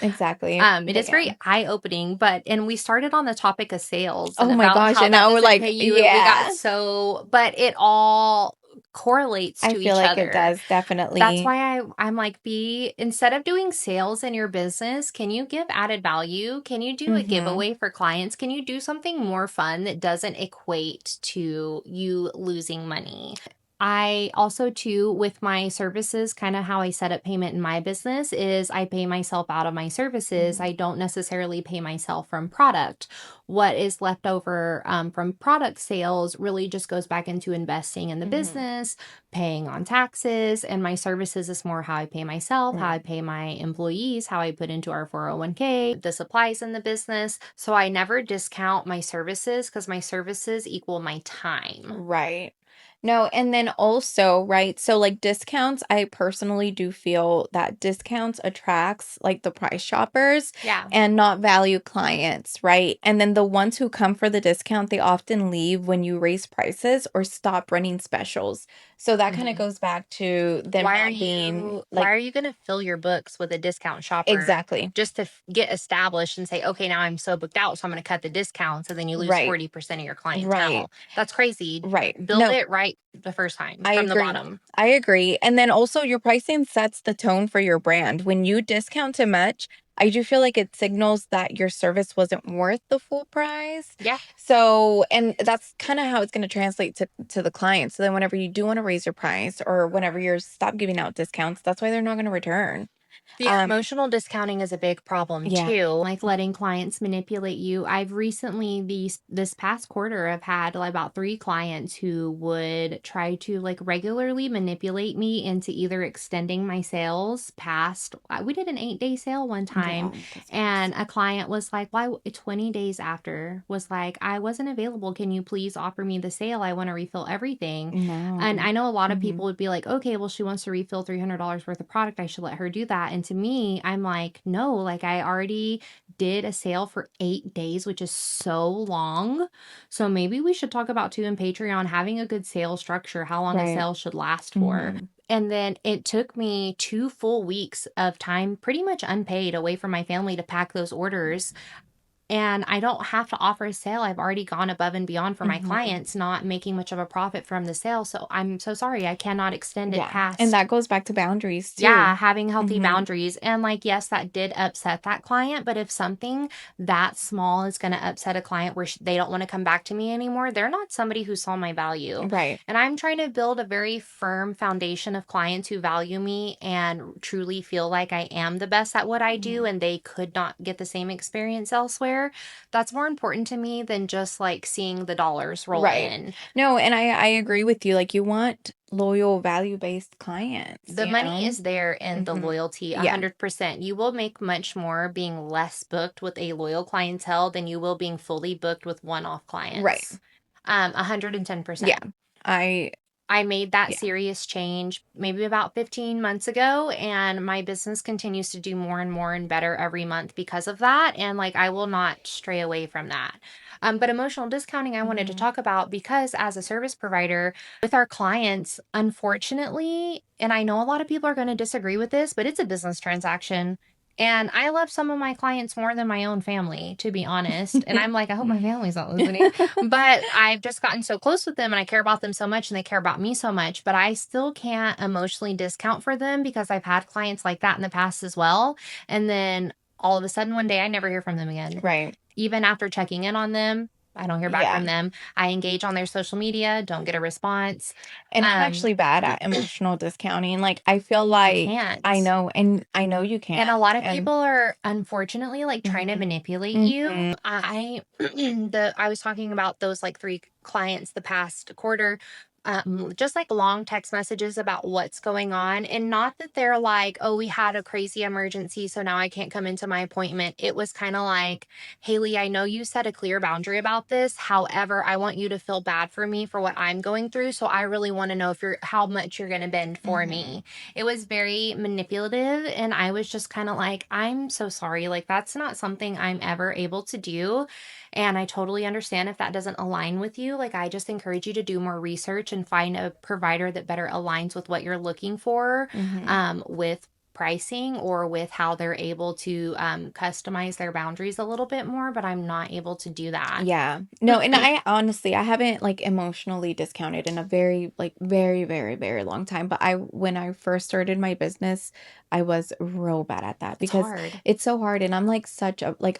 Exactly. It is very eye-opening, and we started on the topic of sales. Oh my gosh. And now we're like, we got but it all correlates to each other. I feel like it does, definitely. That's why I'm like, instead of doing sales in your business, can you give added value? Can you do a giveaway for clients? Can you do something more fun that doesn't equate to you losing money? I also, too, with my services, kind of how I set up payment in my business is I pay myself out of my services. I don't necessarily pay myself from product. What is left over from product sales really just goes back into investing in the business, paying on taxes, and my services is more how I pay myself, how I pay my employees, how I put into our 401k, the supplies in the business. So I never discount my services because my services equal my time. Right. No, and then also, right, so like discounts, I personally do feel that discounts attracts like the price shoppers and not value clients, right? And then the ones who come for the discount, they often leave when you raise prices or stop running specials. So that kind of goes back to them being like, why are you going to fill your books with a discount shopper? Exactly. Just to get established and say, okay, now I'm so booked out, so I'm going to cut the discounts, and then you lose 40% of your clientele. Right. That's crazy. Right. Build it right the first time from the bottom. I agree. And then also your pricing sets the tone for your brand. When you discount too much, I do feel like it signals that your service wasn't worth the full price. Yeah. So, and that's kind of how it's going to translate to the client. So then whenever you do want to raise your price or whenever you're stop giving out discounts, that's why they're not going to return. The emotional discounting is a big problem too. Like letting clients manipulate you. I've recently, this past quarter, I've had about 3 clients who would try to like regularly manipulate me into either extending my sales past. We did an 8-day sale one time, and a client was like, "Why 20 days after?" Was like, "I wasn't available. Can you please offer me the sale? I want to refill everything." No. And I know a lot of people would be like, "Okay, well, she wants to refill $300 worth of product. I should let her do that." And to me, I'm like, no, like I already did a sale for 8 days, which is so long. So maybe we should talk about too in Patreon, having a good sales structure, how long a sale should last for. And then it took me 2 full weeks of time, pretty much unpaid, away from my family to pack those orders. And I don't have to offer a sale. I've already gone above and beyond for my clients, not making much of a profit from the sale. So I'm so sorry. I cannot extend it past. And that goes back to boundaries too. Yeah, having healthy boundaries. And like, yes, that did upset that client. But if something that small is going to upset a client where they don't want to come back to me anymore, they're not somebody who saw my value. Right. And I'm trying to build a very firm foundation of clients who value me and truly feel like I am the best at what I do and they could not get the same experience elsewhere. there, that's more important to me than just like seeing the dollars roll Right. in. No, and I agree with you. Like, you want loyal, value-based clients, The you money know? is there in the loyalty, Yeah. 100%. You will make much more being less booked with a loyal clientele than you will being fully booked with one-off Right. clients. 110%. Yeah. I made that Yeah. serious change maybe about 15 months ago, and my business continues to do more and more and better every month because of that. And like, I will not stray away from that. But emotional discounting, I wanted to talk about because as a service provider with our clients, unfortunately, and I know a lot of people are going to disagree with this, but it's a business transaction. And I love some of my clients more than my own family, to be honest. And I'm like, I hope my family's not listening. But I've just gotten so close with them and I care about them so much and they care about me so much. But I still can't emotionally discount for them because I've had clients like that in the past as well. And then all of a sudden one day I never hear from them again. Right. Even after checking in on them, I don't hear back Yeah. from them. I engage on their social media, don't get a response. And I'm actually bad at emotional discounting. Like, I feel I like can't. I know, and I know you can't. And a lot of people are unfortunately like trying to manipulate you. I was talking about those like 3 clients the past quarter. Just like long text messages about what's going on. And not that they're like, oh, we had a crazy emergency, so now I can't come into my appointment. It was kind of like, Haley, I know you set a clear boundary about this. However, I want you to feel bad for me for what I'm going through. So I really want to know if how much you're going to bend for me. It was very manipulative. And I was just kind of like, I'm so sorry. Like, that's not something I'm ever able to do. And I totally understand if that doesn't align with you. Like, I just encourage you to do more research and find a provider that better aligns with what you're looking for, with pricing or with how they're able to customize their boundaries a little bit more, but I'm not able to do that. Yeah. No, and I honestly, I haven't like emotionally discounted in a very, like, very, very, very long time. But when I first started my business, I was real bad at that It's because hard. it's so hard. And I'm like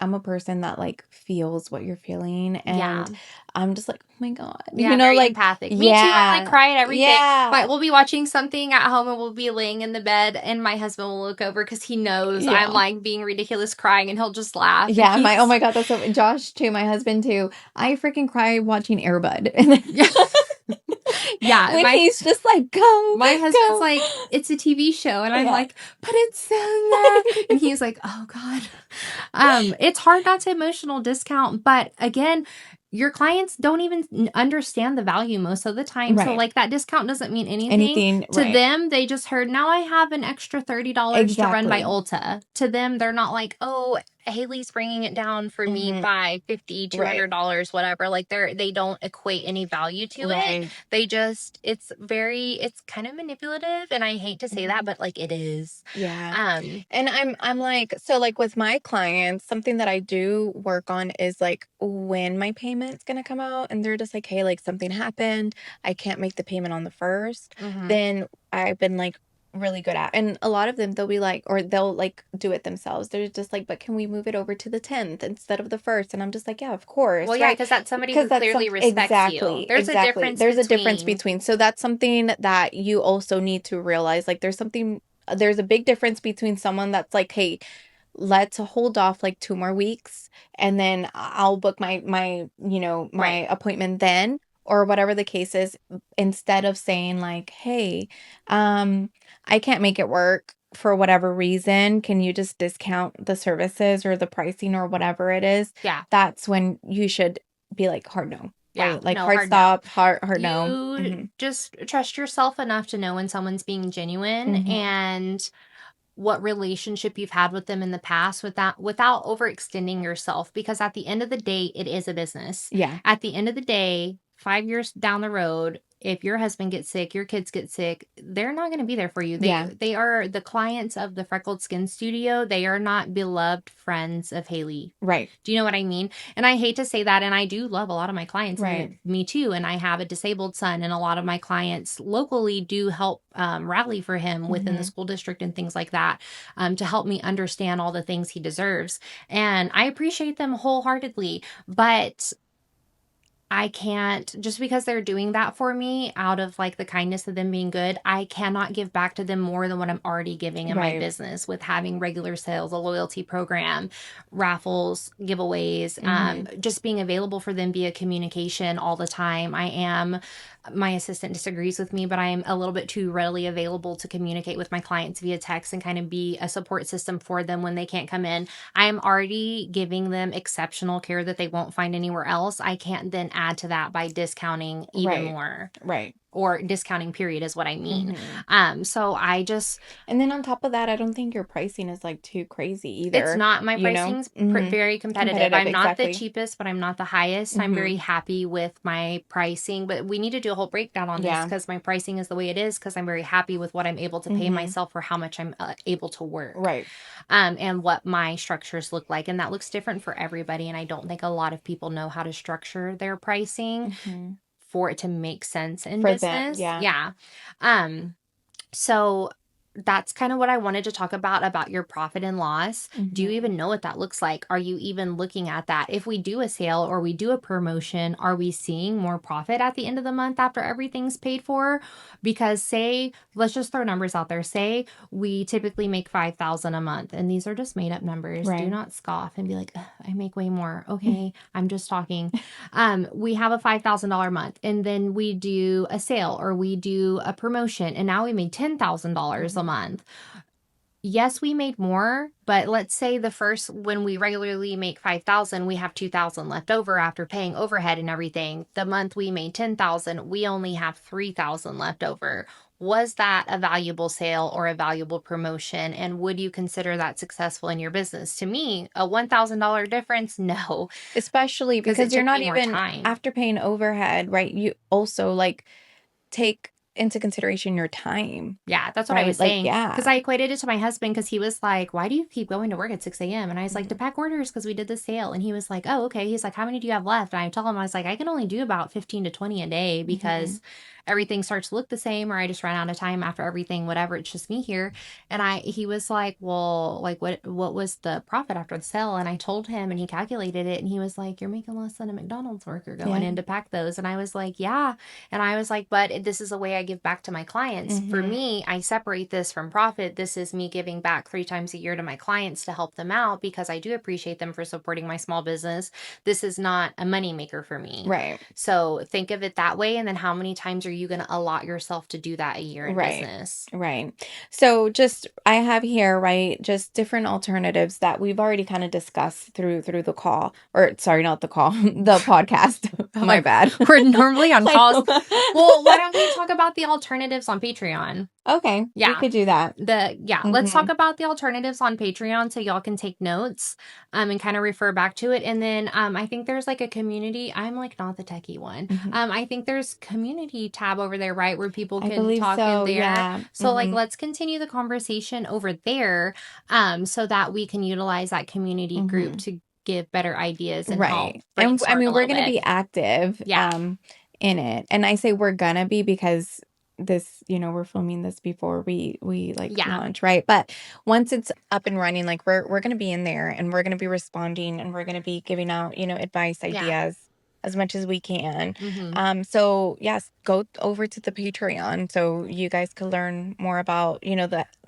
I'm a person that like feels what you're feeling. Yeah. And I'm just like, oh my God, Yeah, very like, empathic. Me too. I like yeah, cry at everything. yeah, We'll be watching something at home and we'll be laying in the bed and my husband will look over because he knows I'm yeah. like being ridiculous crying and he'll just laugh. And Yeah, oh my God, that's so Josh too, my husband too. I freaking cry watching Air Bud. Yeah, When he's just like, go, my husband's go. like, it's a TV show, and I'm Yeah. like, but it's so sad. And he's like, oh God. It's hard not to emotional discount, but again, your clients don't even understand the value most of the time. So Right. like that discount doesn't mean anything. Anything, To right. them. They just heard, now I have an extra $30 to run by Exactly. Ulta. To them, they're not like, oh, Haley's bringing it down for me by $50, Right. $200, whatever. Like they don't equate any value to it. Right. They just, it's kind of manipulative. And I hate to say that, but like it is. Yeah. And I'm like, so like with my clients, something that I do work on is like when my payment's gonna come out and they're just like, hey, like something happened, I can't make the payment on the 1st, then I've been like really good at, and a lot of them they'll be like, or they'll like do it themselves. They're just like, but can we move it over to the 10th instead of the 1st? And I'm just like, yeah, of course. Well, yeah, because that's somebody who clearly respects you. There's a difference There's a difference between. So that's something that you also need to realize. Like there's a big difference between someone that's like, hey, let's hold off like 2 more weeks and then I'll book my appointment then, or whatever the case is, instead of saying like, hey, I can't make it work for whatever reason. Can you just discount the services or the pricing or whatever it is? Yeah. That's when you should be like, hard no. Yeah, Right? Like, no, hard hard stop, no. hard no. You just trust yourself enough to know when someone's being genuine and what relationship you've had with them in the past without overextending yourself, because at the end of the day, it is a business. Yeah. At the end of the day, 5 years down the road, if your husband gets sick, your kids get sick, they're not going to be there for you. They are the clients of the Freckled Skin Studio. They are not beloved friends of Haley. Right. Do you know what I mean? And I hate to say that, and I do love a lot of my clients, Right. me too. And I have a disabled son, and a lot of my clients locally do help rally for him within the school district and things like that, to help me understand all the things he deserves. And I appreciate them wholeheartedly, but I can't, just because they're doing that for me out of like the kindness of them being good, I cannot give back to them more than what I'm already giving in my business with having regular sales, a loyalty program, raffles, giveaways, just being available for them via communication all the time. My assistant disagrees with me, but I am a little bit too readily available to communicate with my clients via text and kind of be a support system for them when they can't come in. I am already giving them exceptional care that they won't find anywhere else. I can't then add to that by discounting even more. Right. Or discounting period is what I mean. So I just... And then on top of that, I don't think your pricing is like too crazy either. It's not. My pricing's very competitive. I'm not the cheapest, but I'm not the highest. I'm very happy with my pricing, but we need to do a whole breakdown on this because my pricing is the way it is because I'm very happy with what I'm able to pay myself for how much I'm able to work. Right. And what my structures look like. And that looks different for everybody. And I don't think a lot of people know how to structure their pricing for it to make sense in business. Yeah. So that's kind of what I wanted to talk about your profit and loss. Do you even know what that looks like? Are you even looking at that? If we do a sale or we do a promotion, are we seeing more profit at the end of the month after everything's paid for? Because say, let's just throw numbers out there. Say we typically make $5,000 a month, and these are just made up numbers. Do not scoff and be like, I make way more. Okay, I'm just talking. We have a $5,000 month, and then we do a sale or we do a promotion, and now we made $10,000 a month. Yes, we made more, but let's say when we regularly make 5,000, we have 2,000 left over after paying overhead and everything. The month we made 10,000, we only have 3,000 left over. Was that a valuable sale or a valuable promotion? And would you consider that successful in your business? To me, a $1,000 difference, no. Especially because you're not even after paying overhead, right? You also like take into consideration your time. Yeah, that's what I was saying. Because I equated it to my husband because he was like, why do you keep going to work at 6 a.m.? And I was like, to pack orders because we did the sale. And he was like, oh, okay. He's like, how many do you have left? And I told him, I was like, I can only do about 15 to 20 a day because everything starts to look the same, or I just run out of time after everything, whatever. It's just me here. And he was like, well, like what was the profit after the sale? And I told him, and he calculated it, and he was like, you're making less than a McDonald's worker going in to pack those. And I was like, yeah. And I was like, but this is a way I give back to my clients. For me, I separate this from profit. This is me giving back 3 times a year to my clients to help them out because I do appreciate them for supporting my small business. This is not a money maker for me. Right. So think of it that way. And then how many times are you going to allot yourself to do that a year in business? Right. So I have here, right, just different alternatives that we've already kind of discussed through the call, or sorry, not the call, the podcast. My bad. We're normally on calls. Well, why don't we talk about the alternatives on Patreon? Okay. Yeah. We could do that. Let's talk about the alternatives on Patreon so y'all can take notes and kind of refer back to it. And then I think there's like a community. I'm like not the techie one. I think there's community tab over there, right? Where people can talk in there. Yeah. So like let's continue the conversation over there so that we can utilize that community group to give better ideas and help. And I mean, we're going to be active in it. And I say we're going to be because this, we're filming this before we launch, right? But once it's up and running, like we're going to be in there and we're going to be responding and we're going to be giving out, advice, ideas as much as we can. So yes, go over to the Patreon so you guys can learn more about,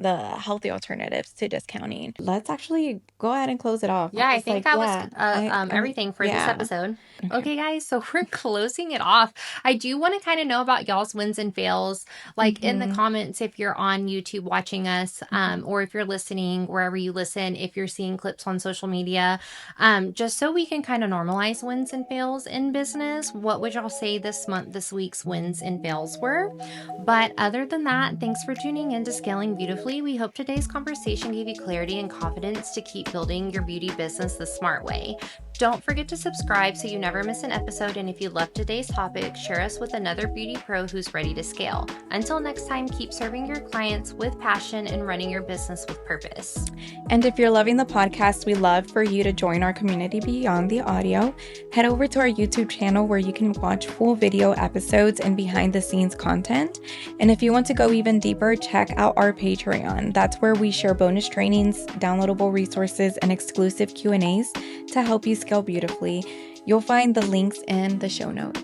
the healthy alternatives to discounting. Let's actually go ahead and close it off. Yeah, I think that was everything for this episode. Okay, guys, so we're closing it off. I do want to kind of know about y'all's wins and fails, like in the comments if you're on YouTube watching us, or if you're listening wherever you listen, if you're seeing clips on social media, just so we can kind of normalize wins and fails in business. What would y'all say this week's wins and fails were? But other than that, thanks for tuning in to Scaling Beautifully. We hope today's conversation gave you clarity and confidence to keep building your beauty business the smart way. Don't forget to subscribe so you never miss an episode. And if you love today's topic, share us with another beauty pro who's ready to scale. Until next time, keep serving your clients with passion and running your business with purpose. And if you're loving the podcast, we love for you to join our community beyond the audio. Head over to our YouTube YouTube channel where you can watch full video episodes and behind the scenes content. And if you want to go even deeper, check out our Patreon. That's where we share bonus trainings, downloadable resources, and exclusive Q&As to help you scale beautifully. You'll find the links in the show notes.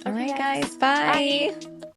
All right, guys. Bye.